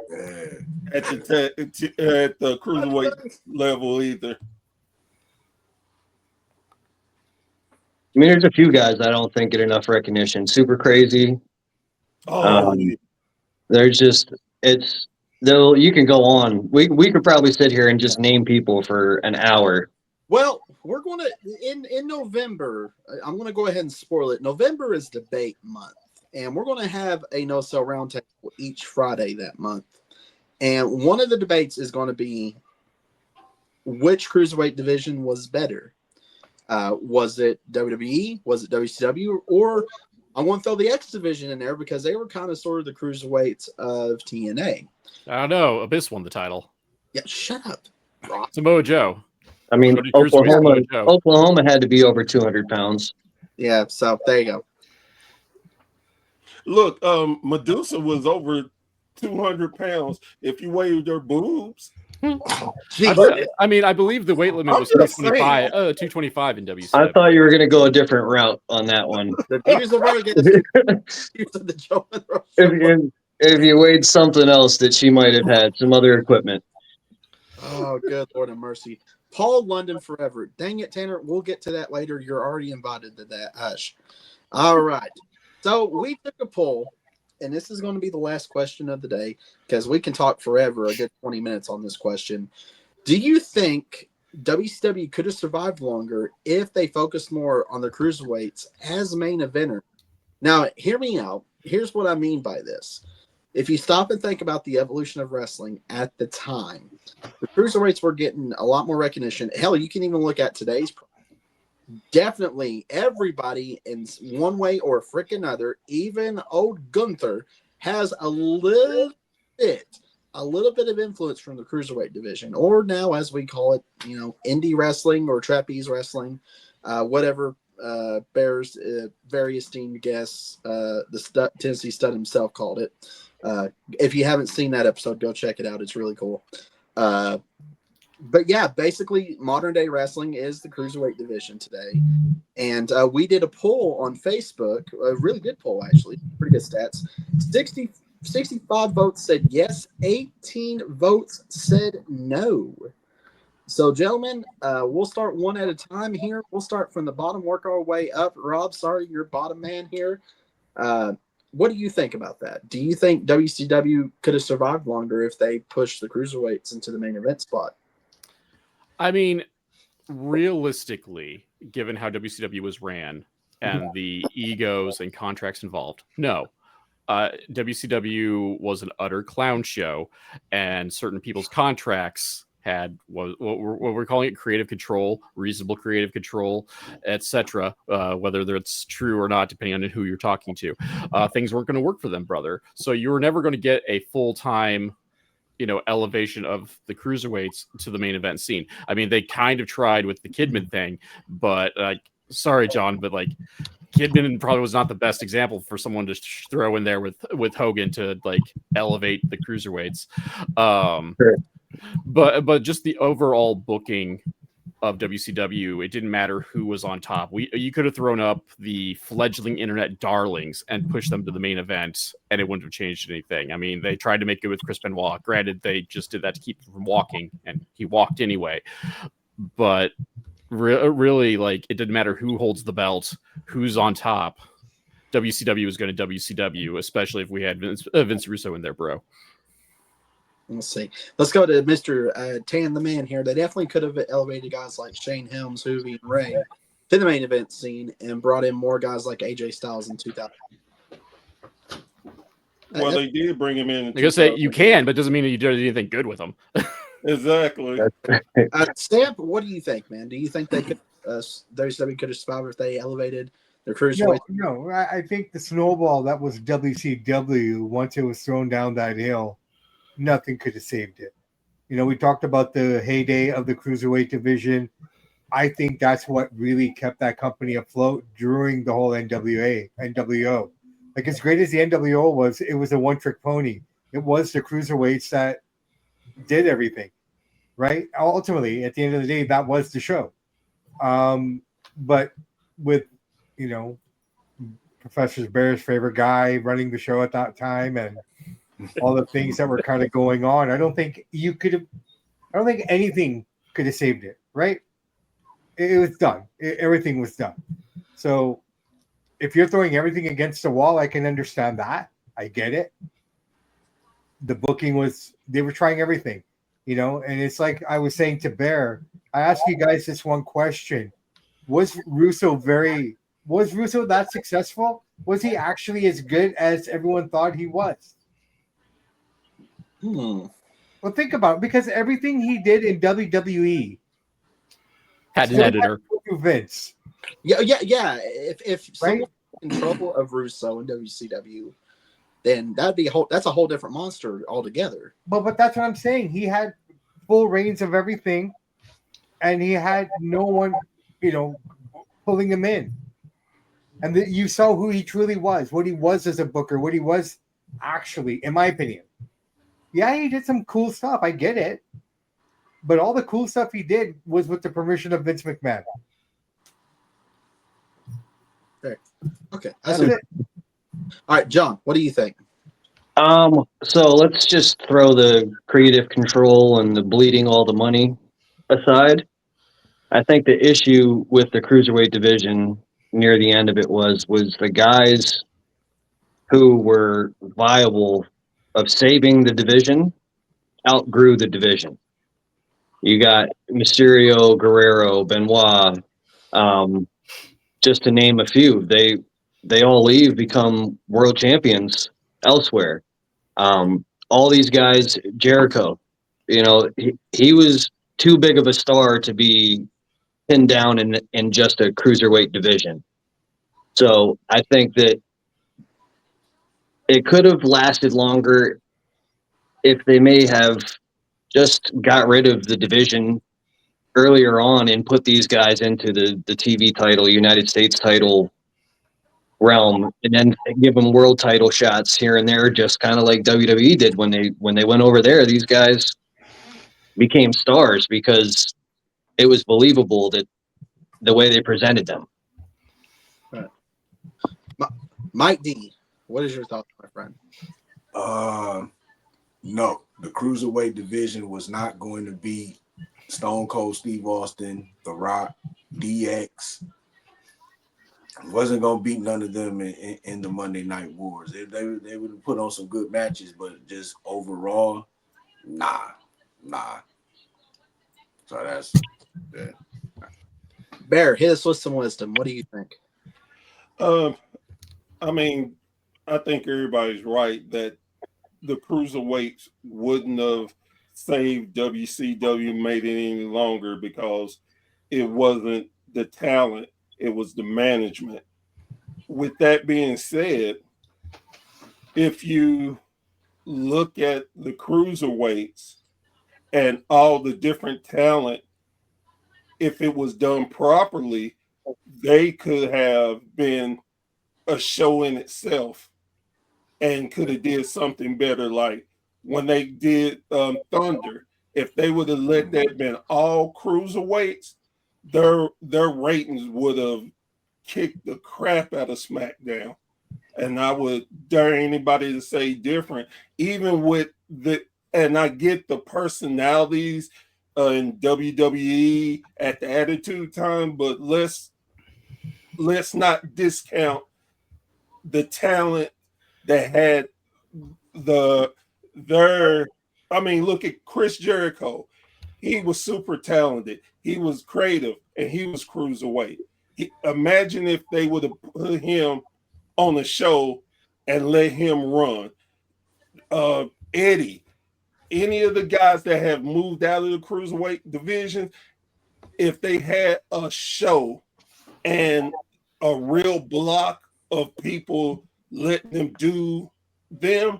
at the cruiserweight level either. I mean, there's a few guys I don't think get enough recognition. Super Crazy. There's just you can go on. We could probably sit here and just name people for an hour. Well, we're going to in November. I'm going to go ahead and spoil it. November is debate month, and we're going to have a no-sell roundtable each Friday that month. And one of the debates is going to be which cruiserweight division was better. Was it WWE? Was it WCW? Or I want to throw the X division in there because they were kind of sort of the cruiserweights of TNA. I don't know. Abyss won the title. Yeah, shut up, Rob. Samoa Joe. I mean, Oklahoma had to be over 200 pounds. Yeah, so there you go. Look, Medusa was over 200 pounds. If you weighed her boobs. I mean, I believe the weight limit was 225 in WCW. I thought you were going to go a different route on that one. If you weighed something else that she might have had, some other equipment. Oh, good Lord have mercy. Paul London forever. Dang it, Tanner. We'll get to that later. You're already invited to that. Hush. All right. So we took a poll, and this is going to be the last question of the day because we can talk forever, a good 20 minutes on this question. Do you think WCW could have survived longer if they focused more on the cruiserweights as main eventer? Now, hear me out. Here's what I mean by this. If you stop and think about the evolution of wrestling at the time, the cruiserweights were getting a lot more recognition. Hell, you can even look at today's. Definitely everybody in one way or freaking another, even old Gunther, has a little bit of influence from the cruiserweight division, or now as we call it, indie wrestling or trapeze wrestling, whatever. Bear's very esteemed guest, the Tennessee Stud himself called it. If you haven't seen that episode, go check it out. It's really cool. But yeah, basically modern day wrestling is the cruiserweight division today. And we did a poll on Facebook, a really good poll, actually, pretty good stats. 65 votes said yes, 18 votes said no. So, gentlemen, we'll start one at a time here. We'll start from the bottom, work our way up. Rob, sorry, you're bottom man here. what do you think about that? Do you think WCW could have survived longer if they pushed the cruiserweights into the main event spot? I mean, realistically, given how WCW was ran and the egos and contracts involved, no. WCW was an utter clown show, and certain people's contracts had what we're calling it creative control, reasonable creative control, etc. Whether it's true or not, depending on who you're talking to, things weren't going to work for them, brother. So you were never going to get a full-time, elevation of the cruiserweights to the main event scene. I mean, they kind of tried with the Kidman thing, but sorry, John, but like Kidman probably was not the best example for someone to throw in there with Hogan to like elevate the cruiserweights. Sure. But just the overall booking of WCW, it didn't matter who was on top. You could have thrown up the fledgling internet darlings and pushed them to the main event, and it wouldn't have changed anything. I mean, they tried to make it with Chris Benoit. Granted, they just did that to keep him from walking, and he walked anyway. But really, like, it didn't matter who holds the belt, who's on top. WCW is going to WCW, especially if we had Vince Russo in there, bro. Let's see. Let's go to Mr. Tan the Man here. They definitely could have elevated guys like Shane Helms, Hoovy, and Ray to the main event scene and brought in more guys like AJ Styles in 2000. Well, they did bring him in. I guess say you can, but it doesn't mean that you did anything good with them. Exactly. Samp, what do you think, man? Do you think they could WCW could have survived if they elevated their cruiserweight? No. I think the snowball that was WCW, once it was thrown down that hill, nothing could have saved it. We talked about the heyday of the Cruiserweight division. I think that's what really kept that company afloat during the whole NWO. Like, as great as the NWO was, it was a one-trick pony. It was the Cruiserweights that did everything, right? Ultimately, at the end of the day, that was the show. But with, Professor Bear's favorite guy running the show at that time and all the things that were kind of going on, I don't think anything could have saved it, right? It was done. Everything was done. So if you're throwing everything against the wall, I can understand that. I get it. The booking they were trying everything, and it's like I was saying to Bear, I ask you guys this one question. Was Russo that successful? Was he actually as good as everyone thought he was? Well, think about it, because everything he did in WWE had an editor. Vince. Yeah. If someone in control of Russo and WCW, then that's a whole different monster altogether. But that's what I'm saying. He had full reins of everything, and he had no one, pulling him in. And you saw who he truly was, what he was as a booker, what he was actually, in my opinion. Yeah, he did some cool stuff. I get it. But all the cool stuff he did was with the permission of Vince McMahon. Okay. That's it. All right, John, what do you think? So let's just throw the creative control and the bleeding all the money aside. I think the issue with the Cruiserweight division near the end of it was the guys who were viable of saving the division outgrew the division. You got Mysterio, Guerrero, Benoit, just to name a few. They all leave, become world champions elsewhere. All these guys, Jericho, he was too big of a star to be pinned down in just a cruiserweight division. So I think that it could have lasted longer if they may have just got rid of the division earlier on and put these guys into the TV title, United States title realm, and then give them world title shots here and there, just kind of like WWE did when they went over there. These guys became stars because it was believable that the way they presented them. Right. Mike D, what is your thought, my friend? No, the Cruiserweight division was not going to be Stone Cold Steve Austin, The Rock, DX, Wasn't gonna beat none of them in the Monday Night Wars. They would have put on some good matches, but just overall, nah. So that's yeah. Bear, hit us with some wisdom. What do you think? I mean, I think everybody's right that the cruiserweights wouldn't have saved WCW, made it any longer because it wasn't the talent, it was the management. With that being said, if you look at the cruiserweights and all the different talent, if it was done properly, they could have been a show in itself and could have did something better. Like when they did Thunder, if they would have let that been all cruiserweights, their ratings would have kicked the crap out of SmackDown. And I would dare anybody to say different. Even with and I get the personalities in WWE at the Attitude Time, but let's not discount the talent that had look at Chris Jericho. He was super talented. He was creative, and he was cruiserweight. Imagine if they would have put him on a show and let him run. Eddie, any of the guys that have moved out of the cruiserweight division, if they had a show and a real block of people letting them do them,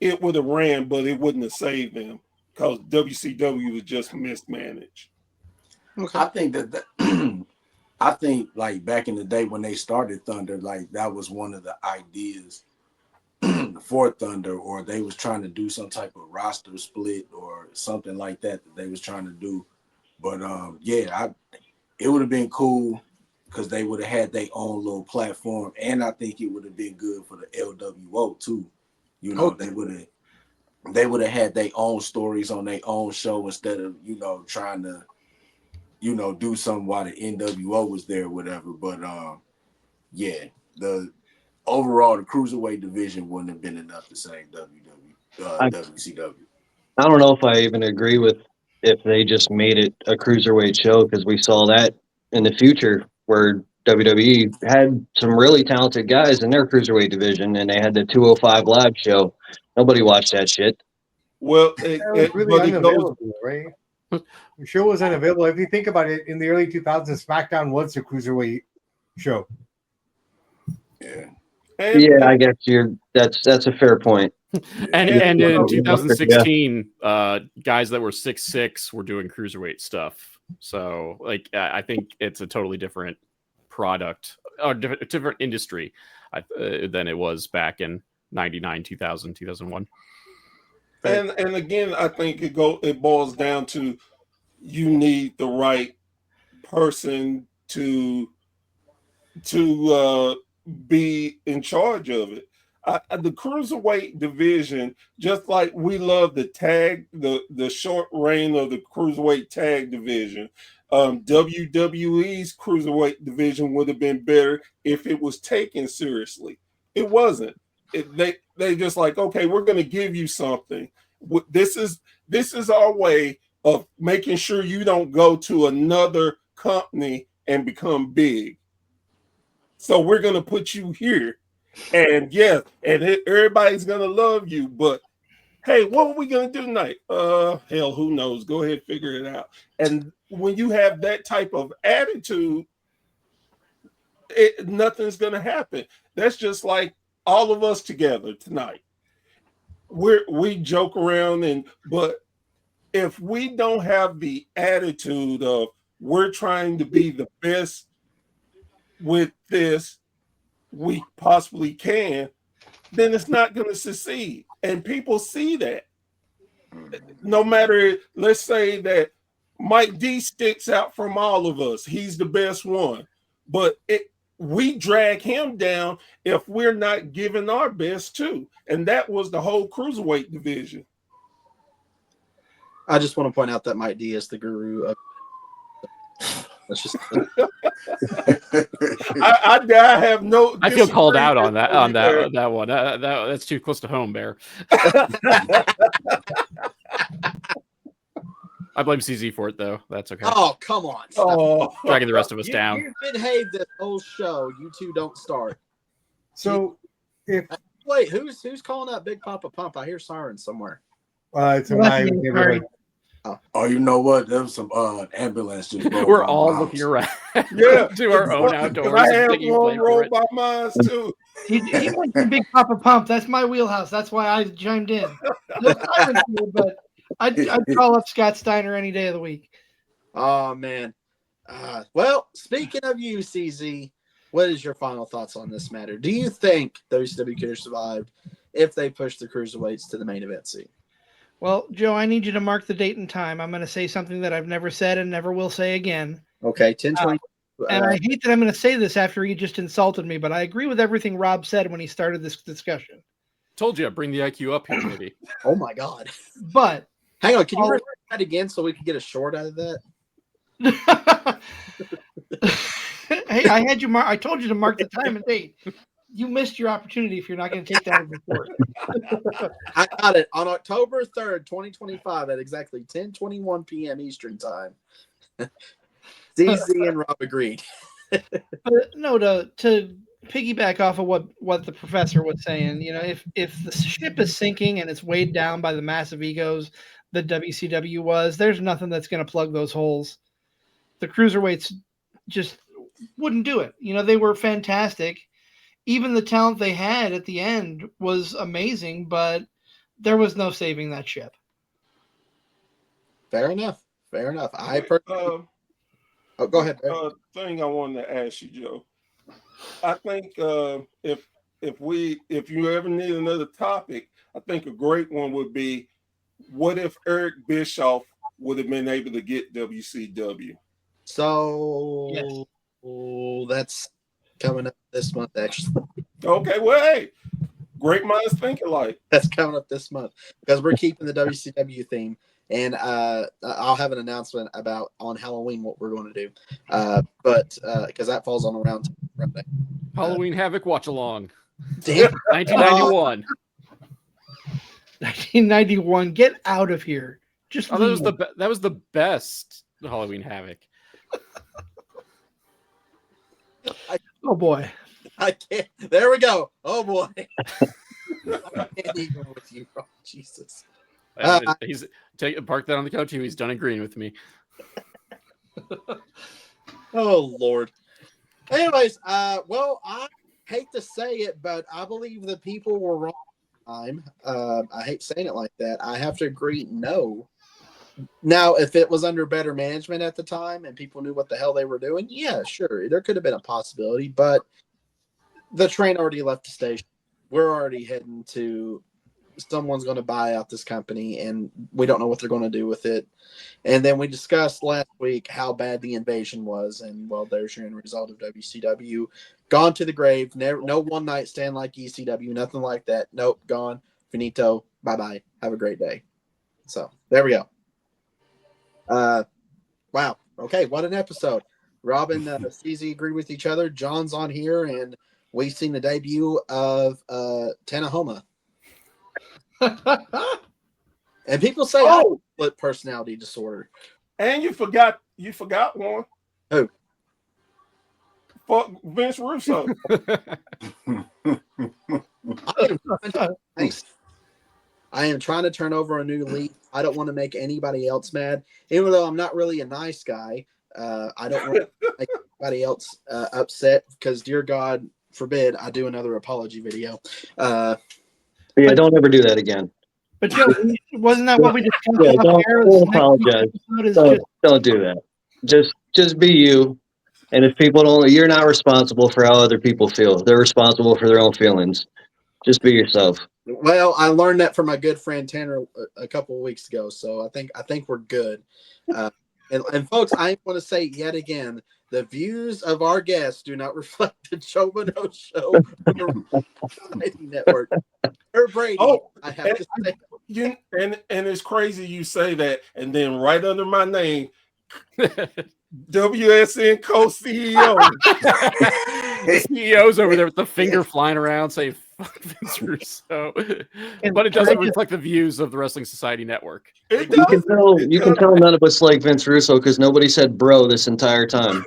it would have ran, but it wouldn't have saved them because WCW was just mismanaged. Okay. I think that I think like back in the day when they started Thunder, like that was one of the ideas for Thunder, or they was trying to do some type of roster split or something like that they was trying to do. But it would have been cool because they would have had their own little platform, and I think it would have been good for the LWO too. You know, they would have had their own stories on their own show instead of trying to do something while the NWO was there or whatever. But the overall, the cruiserweight division wouldn't have been enough to save WCW. I don't know if I even agree with if they just made it a cruiserweight show, because we saw that in the future where WWE had some really talented guys in their cruiserweight division, and they had the 205 Live show. Nobody watched that shit. Well, That was really unavailable, right? The show was unavailable. If you think about it, in the early 2000s, SmackDown was a cruiserweight show. Yeah. I guess that's a fair point. And in 2016, guys that were 6'6" were doing cruiserweight stuff. So, like, I think it's a totally different product or different industry than it was back in 99, 2000, 2001. And again, I think it boils down to you need the right person to be in charge of it. The cruiserweight division, just like we love the short reign of the cruiserweight tag division, WWE's cruiserweight division would have been better if it was taken seriously. It wasn't. They just like, okay, we're going to give you something. This is our way of making sure you don't go to another company and become big. So we're going to put you here. And everybody's going to love you. But hey, what are we going to do tonight? Hell, who knows? Go ahead, figure it out. And when you have that type of attitude, nothing's going to happen. That's just like all of us together tonight. We joke around, but if we don't have the attitude of we're trying to be the best with this we possibly can, then it's not going to succeed. And people see that. No matter, let's say that Mike D sticks out from all of us. He's the best one. But we drag him down if we're not giving our best too. And that was the whole cruiserweight division. I just want to point out that Mike D is the guru of That's just I have no. I feel called out on disagreement that there. one. That's too close to home, Bear. I blame CZ for it though. That's okay. oh, come on. Stop. Oh, Dragging the rest of us down. You've behaved this whole show. You two don't start. So if Wait, who's calling out Big Papa Pump? I hear sirens somewhere. it's in my neighborhood. Oh, you know what? There was some ambulance just broke We're by all my looking house. around yeah. to our own 'Cause outdoors. I and have thinking one blame for roll it. by mine too. He went to Big Papa Pump. That's my wheelhouse. That's why I chimed in. No sirens here, but I'd call up Scott Steiner any day of the week. Oh man. Well, speaking of you, CZ, what is your final thoughts on this matter? Do you think WCW could have survived if they pushed the cruiserweights to the main event scene? Well, Joe, I need you to mark the date and time. I'm going to say something that I've never said and never will say again. Okay, 10:20. And I hate that I'm going to say this after he just insulted me, but I agree with everything Rob said when he started this discussion. Told you, bring the IQ up here, maybe. Oh my God. But Hang on, can you repeat that again so we can get a short out of that? hey, I told you to mark the time and date. You missed your opportunity if you're not going to take that as a report. I got it on October 3rd, 2025 at exactly 10:21 p.m. Eastern time. CZ and Rob agreed. No, to piggyback off of what the professor was saying, if the ship is sinking and it's weighed down by the massive egos that WCW was, there's nothing that's going to plug those holes. The cruiserweights just wouldn't do it. They were fantastic. Even the talent they had at the end was amazing, but there was no saving that ship. Fair enough. I go ahead. Thing I wanted to ask you, Joe. I think if you ever need another topic, I think a great one would be, what if Eric Bischoff would have been able to get WCW? So Yes. That's coming up this month, actually. Okay, well, hey, great minds think alike. That's coming up this month because we're keeping the WCW theme, and I'll have an announcement about on Halloween what we're going to do. But because that falls on around Friday. Halloween Havoc watch along. Damn. 1991. 1991. Get out of here. Just that was the best Halloween Havoc. Oh boy. I can't. There we go. Oh boy. I can't even with you, bro. Jesus. He's park that on the couch. He's done agreeing with me. Oh Lord. Anyways, well, I hate to say it, but I believe the people were wrong. I hate saying it like that. I have to agree. No. Now, if it was under better management at the time and people knew what the hell they were doing, yeah, sure, there could have been a possibility. But the train already left the station. We're already heading to someone's going to buy out this company, and we don't know what they're going to do with it. And then we discussed last week how bad the invasion was, and well, there's your end result of WCW. Gone to the grave. Never, no one night stand like ECW, nothing like that. Nope, gone. Finito. Bye-bye. Have a great day. So there we go. Wow. Okay, what an episode. Rob and CZ agree with each other. John's on here, and we've seen the debut of Tanahoma. And people say I have split personality disorder. And you forgot one. Who? Fuck Vince Russo. I am trying to turn over a new leaf. I don't want to make anybody else mad, even though I'm not really a nice guy. I don't want to make anybody else upset because, dear God forbid, I do another apology video. Yeah, don't ever do that again. But Joe, wasn't that what we discussed? Yeah, off air? don't apologize. Don't do that. Just be you. And if people don't, you're not responsible for how other people feel. They're responsible for their own feelings. Just be yourself. Well, I learned that from my good friend Tanner a couple of weeks ago, so I think we're good. And folks, I want to say yet again, the views of our guests do not reflect the Joe Mano Show on the Society Network. Or Brady, I have to say. And it's crazy you say that, and then right under my name, WSN co-CEO. The CEO's over there with the finger flying around saying fuck Vince Russo. But it doesn't reflect the views of the Wrestling Society Network. It You can does. tell. You can tell none of us like Vince Russo because nobody said "bro" this entire time.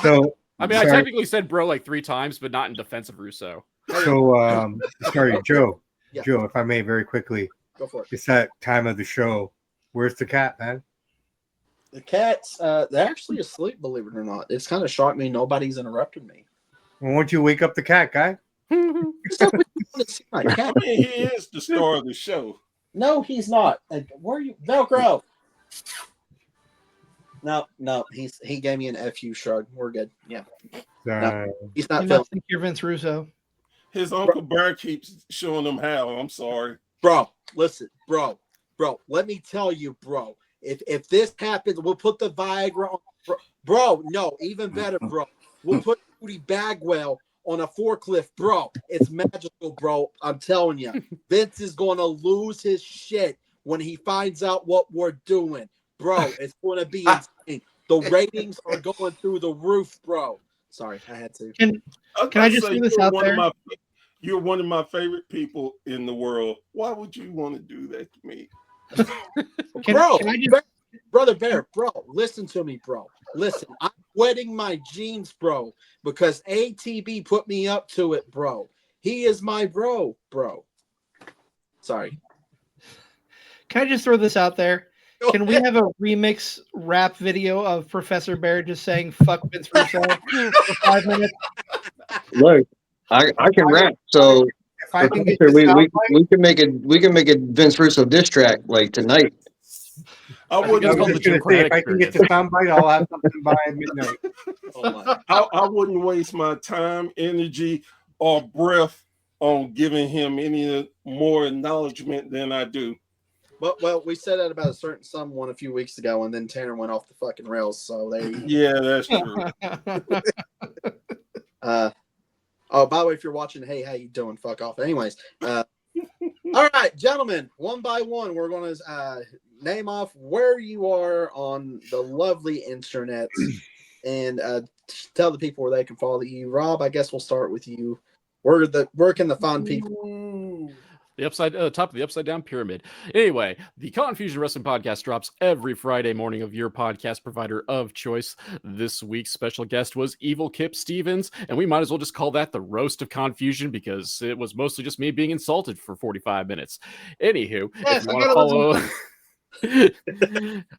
So I mean, I sorry. technically said bro like 3 times, but not in defense of Russo. Sorry, Joe. Yeah. Joe, if I may, very quickly. Go for it. It's that time of the show. Where's the cat, man? The cats, they're actually asleep, believe it or not. It's kind of shocked me nobody's interrupted me. Well, why don't you wake up the cat, guy? Stop with- want to see my cat. I mean, he is the star of the show. No, he's not. Where are you? Velcro. No, he gave me an FU shrug. We're good. Yeah. He's not You feeling. must think you're Vince Russo. His Uncle Bear keeps showing him how. I'm sorry. Bro, listen, bro, let me tell you, bro. If this happens, we'll put the Viagra on. Bro, no, even better, bro. We'll put Rudy Bagwell on a forklift, bro. It's magical, bro. I'm telling you. Vince is going to lose his shit when he finds out what we're doing. Bro, it's going to be insane. The ratings are going through the roof, bro. Sorry, I had to. Can I just throw this out there? You're one of my favorite people in the world. Why would you want to do that to me? Brother Bear, bro, listen to me, bro. Listen, I'm wetting my jeans, bro, because ATB put me up to it, bro. He is my bro. Sorry. Can I just throw this out there? Can we have a remix rap video of Professor Bear just saying "fuck Vince Russo" for 5 minutes? Look, I can rap, so If I can get we this can make a Vince Russo diss track like tonight. I think it's called the if I can get the period. soundbite, I'll have something by midnight. I wouldn't waste my time, energy, or breath on giving him any more acknowledgement than I do. But well, we said that about a certain someone a few weeks ago, and then Tanner went off the fucking rails. So they. Yeah, that's true. Oh, by the way, if you're watching, hey, how you doing? Fuck off. Anyways, all right, gentlemen, one by one, we're going to name off where you are on the lovely internet and tell the people where they can follow you. Rob, I guess we'll start with you. Where can the fun people? The top of the upside down pyramid. Anyway, the Confusion Wrestling Podcast drops every Friday morning of your podcast provider of choice. This week's special guest was Evil Kip Stevens, and we might as well just call that the roast of confusion because it was mostly just me being insulted for 45 minutes. Anywho, Yes, if you want to follow.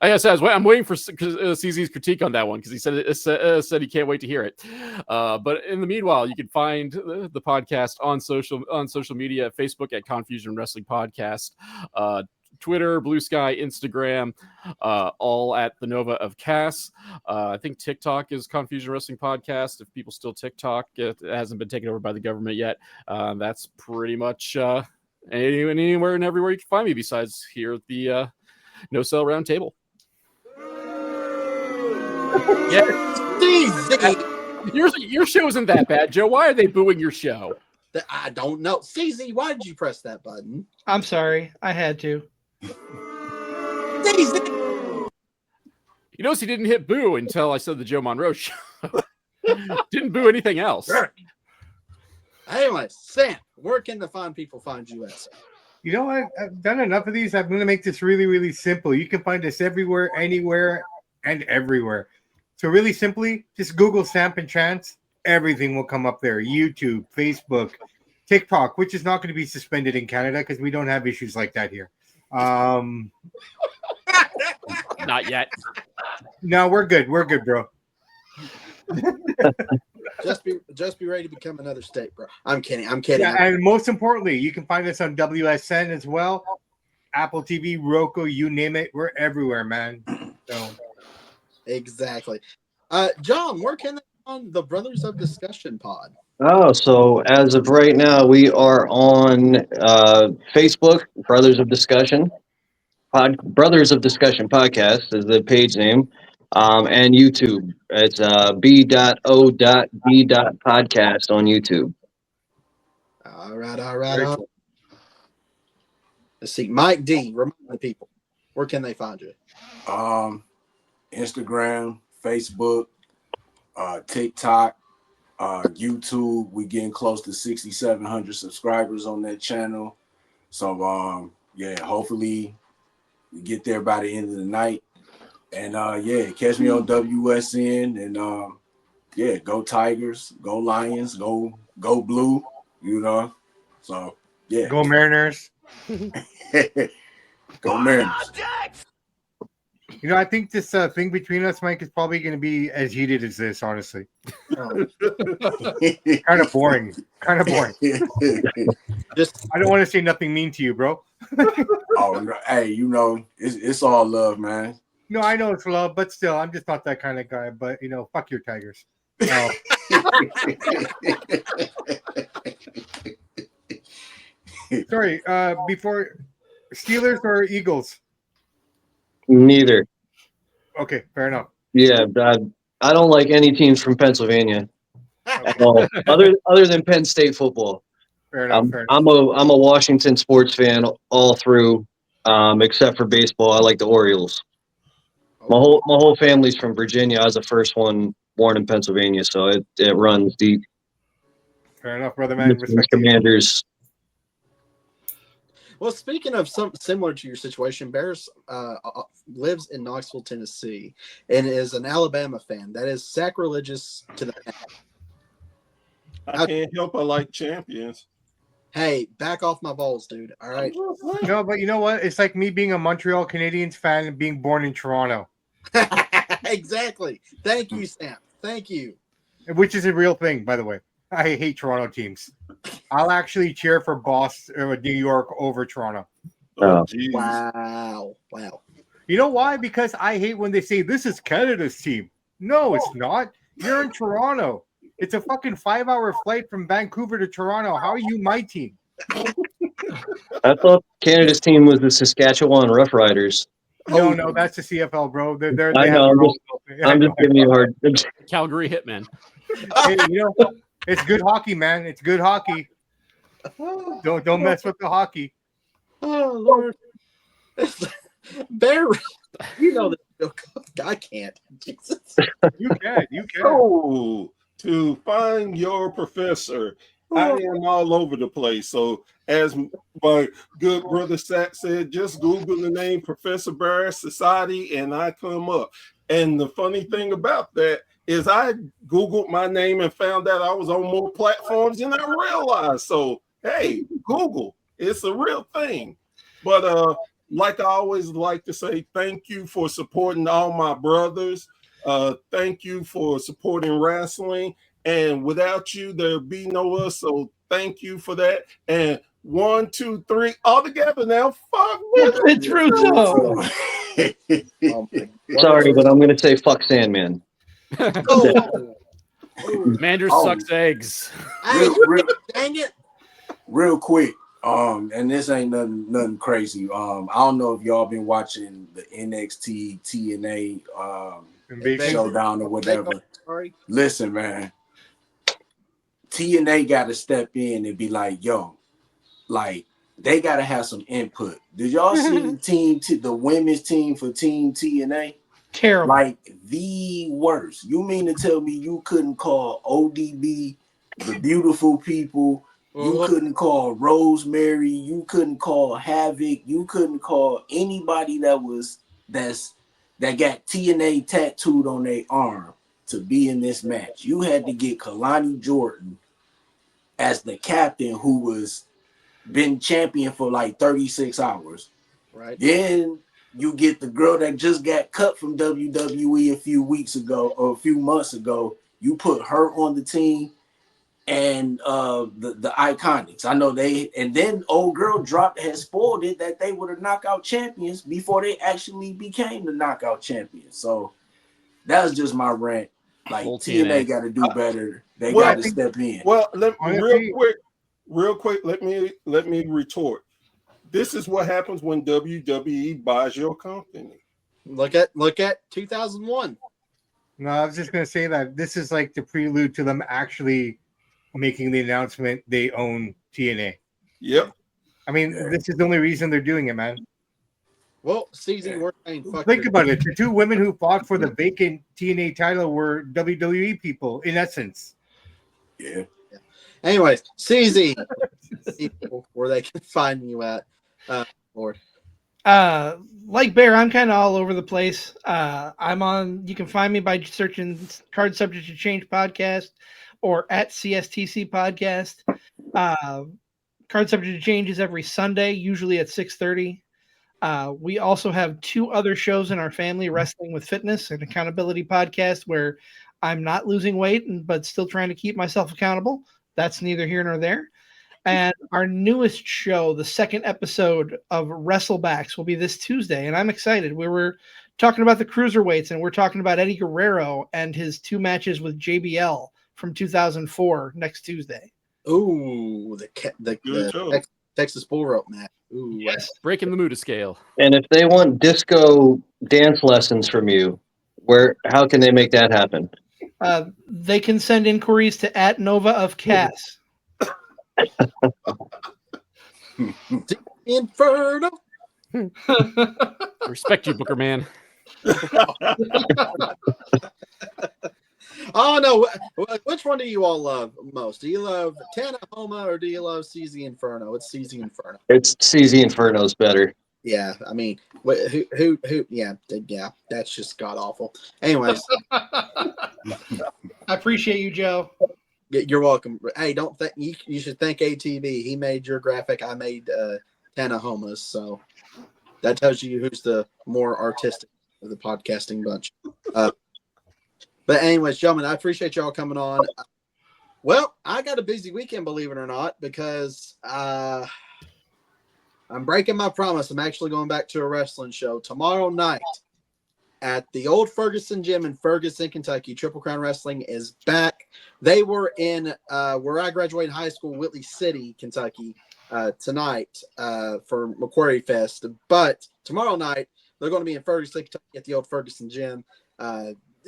I'm waiting for CZ's critique on that one because he said he can't wait to hear it. But in the meanwhile, you can find the podcast on social media, Facebook at Confusion Wrestling Podcast, Twitter, Blue Sky, Instagram, all at the Nova of Cass. I think TikTok is Confusion Wrestling Podcast. If people still TikTok, it hasn't been taken over by the government yet. That's pretty much anywhere and everywhere you can find me besides here at the No Cell Round Table. Yeah, your show isn't that bad, Joe. Why are they booing your show? I don't know. CZ, why did you press that button? I'm sorry, I had to. CZ! You notice he didn't hit boo until I said the Joe Monroe show. Didn't boo anything else. Anyways, Sam, where can the fine people find you at? You know what? I've done enough of these. I'm going to make this really, really simple. You can find us everywhere, anywhere, and everywhere. So really simply, just Google Samp&Chance. Everything will come up there. YouTube, Facebook, TikTok, which is not going to be suspended in Canada because we don't have issues like that here. Not yet. No, we're good. We're good, bro. Just be ready to become another state, bro. I'm kidding. Yeah, and most importantly, you can find us on WSN as well. Apple TV, Roku, you name it. We're everywhere, man. So exactly. John, where can they find the Brothers of Discussion pod? Oh, so as of right now, we are on Facebook, Brothers of Discussion. Brothers of Discussion Podcast is the page name. And YouTube. It's b.o.d.podcast on YouTube. All right. Let's see. Mike D, remind the people. Where can they find you? Instagram, Facebook, TikTok, YouTube. We getting close to 6,700 subscribers on that channel. So yeah, hopefully we get there by the end of the night. And yeah, catch me on WSN. And yeah, go Tigers, go Lions, go Blue. You know. So yeah, Go Mariners. go Mariners. You know, I think this thing between us, Mike, is probably going to be as heated as this, honestly. Kind of boring. Kind of boring. Just I don't want to say nothing mean to you, bro. Oh, no, hey, you know, it's all love, man. No, I know it's love, but still, I'm just not that kind of guy. But, you know, fuck your Tigers. Sorry, before Steelers or Eagles? Neither. Okay, fair enough. Yeah, I don't like any teams from Pennsylvania at all, other than Penn State football. Fair enough. I'm a Washington sports fan all through, except for baseball. I like the Orioles. My whole family's from Virginia. I was the first one born in Pennsylvania, so it runs deep. Fair enough, brother man. Respect Commanders. well, speaking of something similar to your situation, Bears lives in Knoxville, Tennessee, and is an Alabama fan. That is sacrilegious to the I can't help I like champions. Hey, back off my balls, dude. All right. No, but you know what? It's like me being a Montreal Canadiens fan and being born in Toronto. Exactly. Thank you, Sam. Thank you. Which is a real thing, by the way. I hate Toronto teams. I'll actually cheer for Boston or New York over Toronto. Oh, geez. Wow. You know why? Because I hate when they say this is Canada's team. No, it's not. You're in Toronto. It's a fucking 5-hour flight from Vancouver to Toronto. How are you my team? I thought Canada's team was the Saskatchewan Roughriders. No, that's the CFL, bro. They I have know. their own- I'm just giving you a hard. Calgary Hitmen. Hey, you know, it's good hockey, man. It's good hockey. Don't mess with the hockey. Oh, Lord. Bear, you know that. I can't. Jesus. You can. Oh, to find your professor. I am all over the place. So, as my good brother Sack said, just Google the name Professor Bear Society and I come up. And the funny thing about that is I Googled my name and found out I was on more platforms than I realized. So, hey, Google, it's a real thing. But like I always like to say, thank you for supporting all my brothers. Thank you for supporting wrestling. And without you, there'd be no us. So thank you for that. And 1, 2, 3, all together now. Fuck It's Russo. Sorry, but I'm going to say fuck Sandman. Oh. Commander Oh. sucks eggs. Hey, dang it. Real quick, and this ain't nothing crazy. I don't know if y'all been watching the NXT TNA showdown or whatever. Sorry. Listen, man, TNA got to step in and be like, yo, like they got to have some input. Did y'all see the women's team for Team TNA? Terrible. Like the worst. You mean to tell me you couldn't call ODB the beautiful people? You couldn't call Rosemary. You couldn't call Havoc. You couldn't call anybody that got TNA tattooed on their arm to be in this match. You had to get Kalani Jordan as the captain, who was been champion for like 36 hours. Right. Then you get the girl that just got cut from WWE a few weeks ago or a few months ago. You put her on the team. And the Iconics. I know and then old girl had spoiled it that they were the knockout champions before they actually became the knockout champions. So that was just my rant. Like TNA got to do better. They got to step in. Well, real quick, let me retort. This is what happens when WWE buys your company. Look at 2001. No, I was just gonna say that this is like the prelude to them actually making the announcement they own TNA. Yep. I mean, this is the only reason they're doing it, man. Well, CZ, we're saying fuck Think your- about it. The two women who fought for the vacant TNA title were WWE people, in essence. Yeah. Anyways, CZ, people where they can find you at, Lord. Like Bear, I'm kind of all over the place. I'm on. You can find me by searching "Card Subject to Change" podcast or at CSTC podcast. Card Subject to Change is every Sunday, usually at 6:30. We also have two other shows in our family: Wrestling with Fitness, an accountability podcast where I'm not losing weight but still trying to keep myself accountable. That's neither here nor there. And our newest show, the second episode of Wrestlebacks, will be this Tuesday, and I'm excited. We were talking about the cruiserweights, and we're talking about Eddie Guerrero and his 2 matches with JBL from 2004 next Tuesday. Ooh, Good show. Texas Bull Rope match. Ooh, Yes. Breaking the Muda scale. And if they want disco dance lessons from you, how can they make that happen? They can send inquiries to @Nova of Cass. Inferno. Respect you, Booker Man. Oh no! Which one do you all love most? Do you love Tanahoma or do you love CZ Inferno? It's CZ Inferno. It's CZ Inferno's better. Yeah, I mean, who? Yeah, that's just god awful. Anyways, I appreciate you, Joe. you're welcome. Hey, don't think you should thank ATV. He made your graphic. I made Tanahoma's, so that tells you who's the more artistic of the podcasting bunch. But anyways, gentlemen, I appreciate y'all coming on. Well, I got a busy weekend, believe it or not, because I'm breaking my promise. I'm actually going back to a wrestling show tomorrow night at the old Ferguson Gym in Ferguson, Kentucky. Triple Crown Wrestling is back. They were in where I graduated high school, Whitley City, Kentucky, tonight for Macquarie Fest. But tomorrow night, they're going to be in Ferguson, Kentucky at the old Ferguson Gym.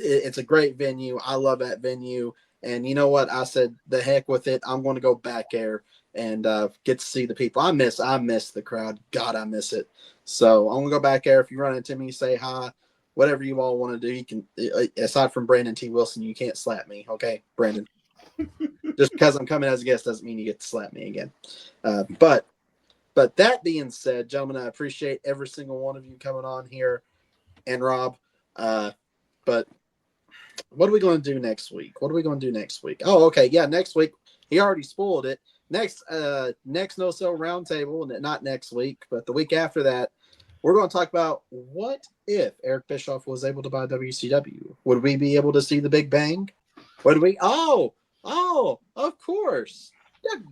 It's a great venue. I love that venue. And you know what? I said, the heck with it. I'm going to go back there and get to see the people. I miss the crowd. God, I miss it. So I'm going to go back there. If you run into me, say hi. Whatever you all want to do, you can. Aside from Brandon T. Wilson, you can't slap me. Okay, Brandon? Just because I'm coming as a guest doesn't mean you get to slap me again. But that being said, gentlemen, I appreciate every single one of you coming on here, and Rob. But what are we going to do next week? Oh, okay. Yeah, next week. He already spoiled it. Next No Sell Roundtable, not next week, but the week after that, we're going to talk about what if Eric Bischoff was able to buy WCW. Would we be able to see the Big Bang? Would we? Oh, of course.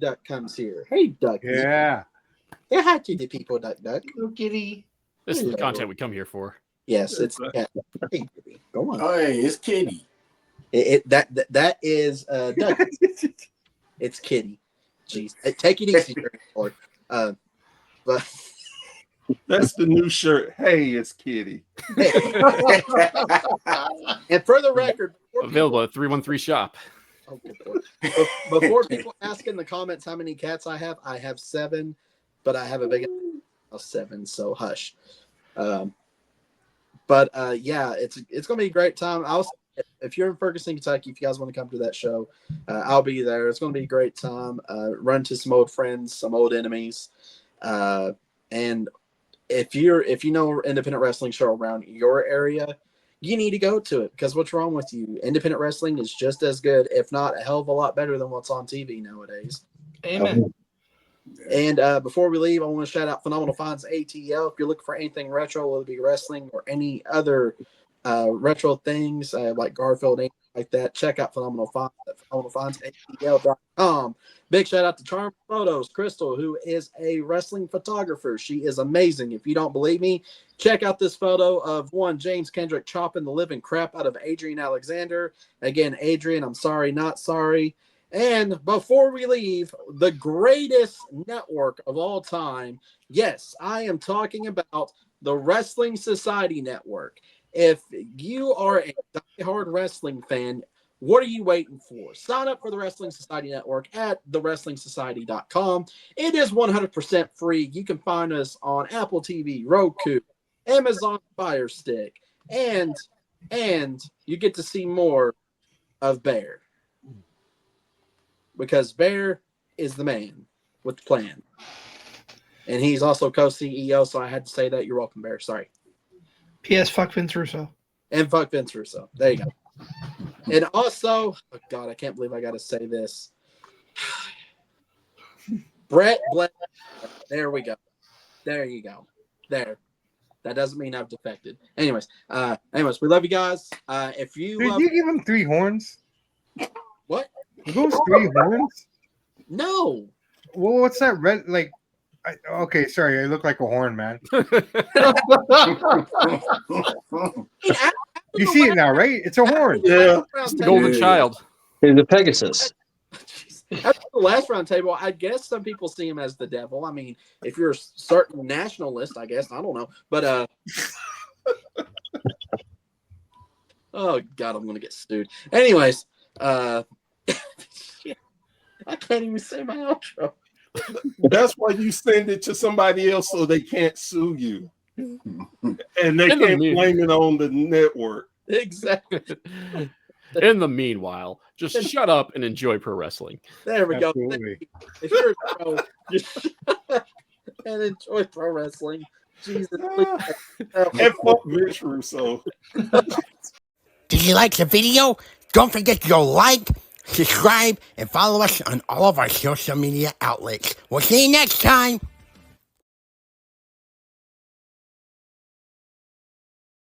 Duck comes here. Hey, Duck. Yeah. Say hi to the people, Duck. Hello, kitty. This is the content we come here for. Yes, it's cat. Hey, go on. Oh, hey, it's Kitty. That is Duck. It's Kitty. Jeez, take it easy, Lord. But That's the new shirt. Hey, it's Kitty. and for the record, Available at 313 Shop. Oh, good Lord. Before people ask in the comments how many cats I have 7, but I have a big 7, so hush. But yeah, it's gonna be a great time. If you're in Ferguson, Kentucky, if you guys want to come to that show, I'll be there. It's gonna be a great time. Run to some old friends, some old enemies, and if you know independent wrestling show around your area, you need to go to it, because what's wrong with you? Independent wrestling is just as good, if not a hell of a lot better than what's on TV nowadays. Amen. And before we leave, I want to shout out Phenomenal Finds ATL. If you're looking for anything retro, whether it be wrestling or any other retro things like Garfield, anything like that, check out Phenomenal Finds at phenomenalfindsatl.com. Big shout out to Charm Photos, Crystal, who is a wrestling photographer. She is amazing. If you don't believe me, check out this photo of James Kendrick chopping the living crap out of Adrian Alexander. Again, Adrian, I'm sorry, not sorry. And before we leave, the greatest network of all time. Yes, I am talking about the Wrestling Society Network. If you are a diehard wrestling fan, what are you waiting for? Sign up for the Wrestling Society Network at thewrestlingsociety.com. It is 100% free. You can find us on Apple TV, Roku, Amazon Fire Stick, and you get to see more of Bear. Because Bear is the man with the plan. And he's also co-CEO, so I had to say that. You're welcome, Bear. Sorry. P.S. Fuck Vince Russo. And fuck Vince Russo. There you go. And also, oh God, I can't believe I got to say this. Brett Blake. There we go. There you go. There. That doesn't mean I've defected. Anyways, we love you guys. If you Did you give him 3 horns? What? Are those 3 horns? No. Well, what's that red? Like, okay, sorry, I look like a horn, man. You see it now, right? It's a horn. Yeah. It's the golden child. He's the Pegasus. After the last round table, I guess some people see him as the devil. I mean, if you're a certain nationalist, I guess. I don't know. But oh God, I'm gonna get sued. Anyways, I can't even say my outro. That's why you send it to somebody else so they can't sue you. And they can't blame it on the network. Exactly. In the meanwhile, just shut up and enjoy pro wrestling. There we go. Absolutely. If you're a pro, just shut up and enjoy pro wrestling. Jesus. And fuck Vince Russo. Did you like the video? Don't forget to go like, subscribe, and follow us on all of our social media outlets. We'll see you next time.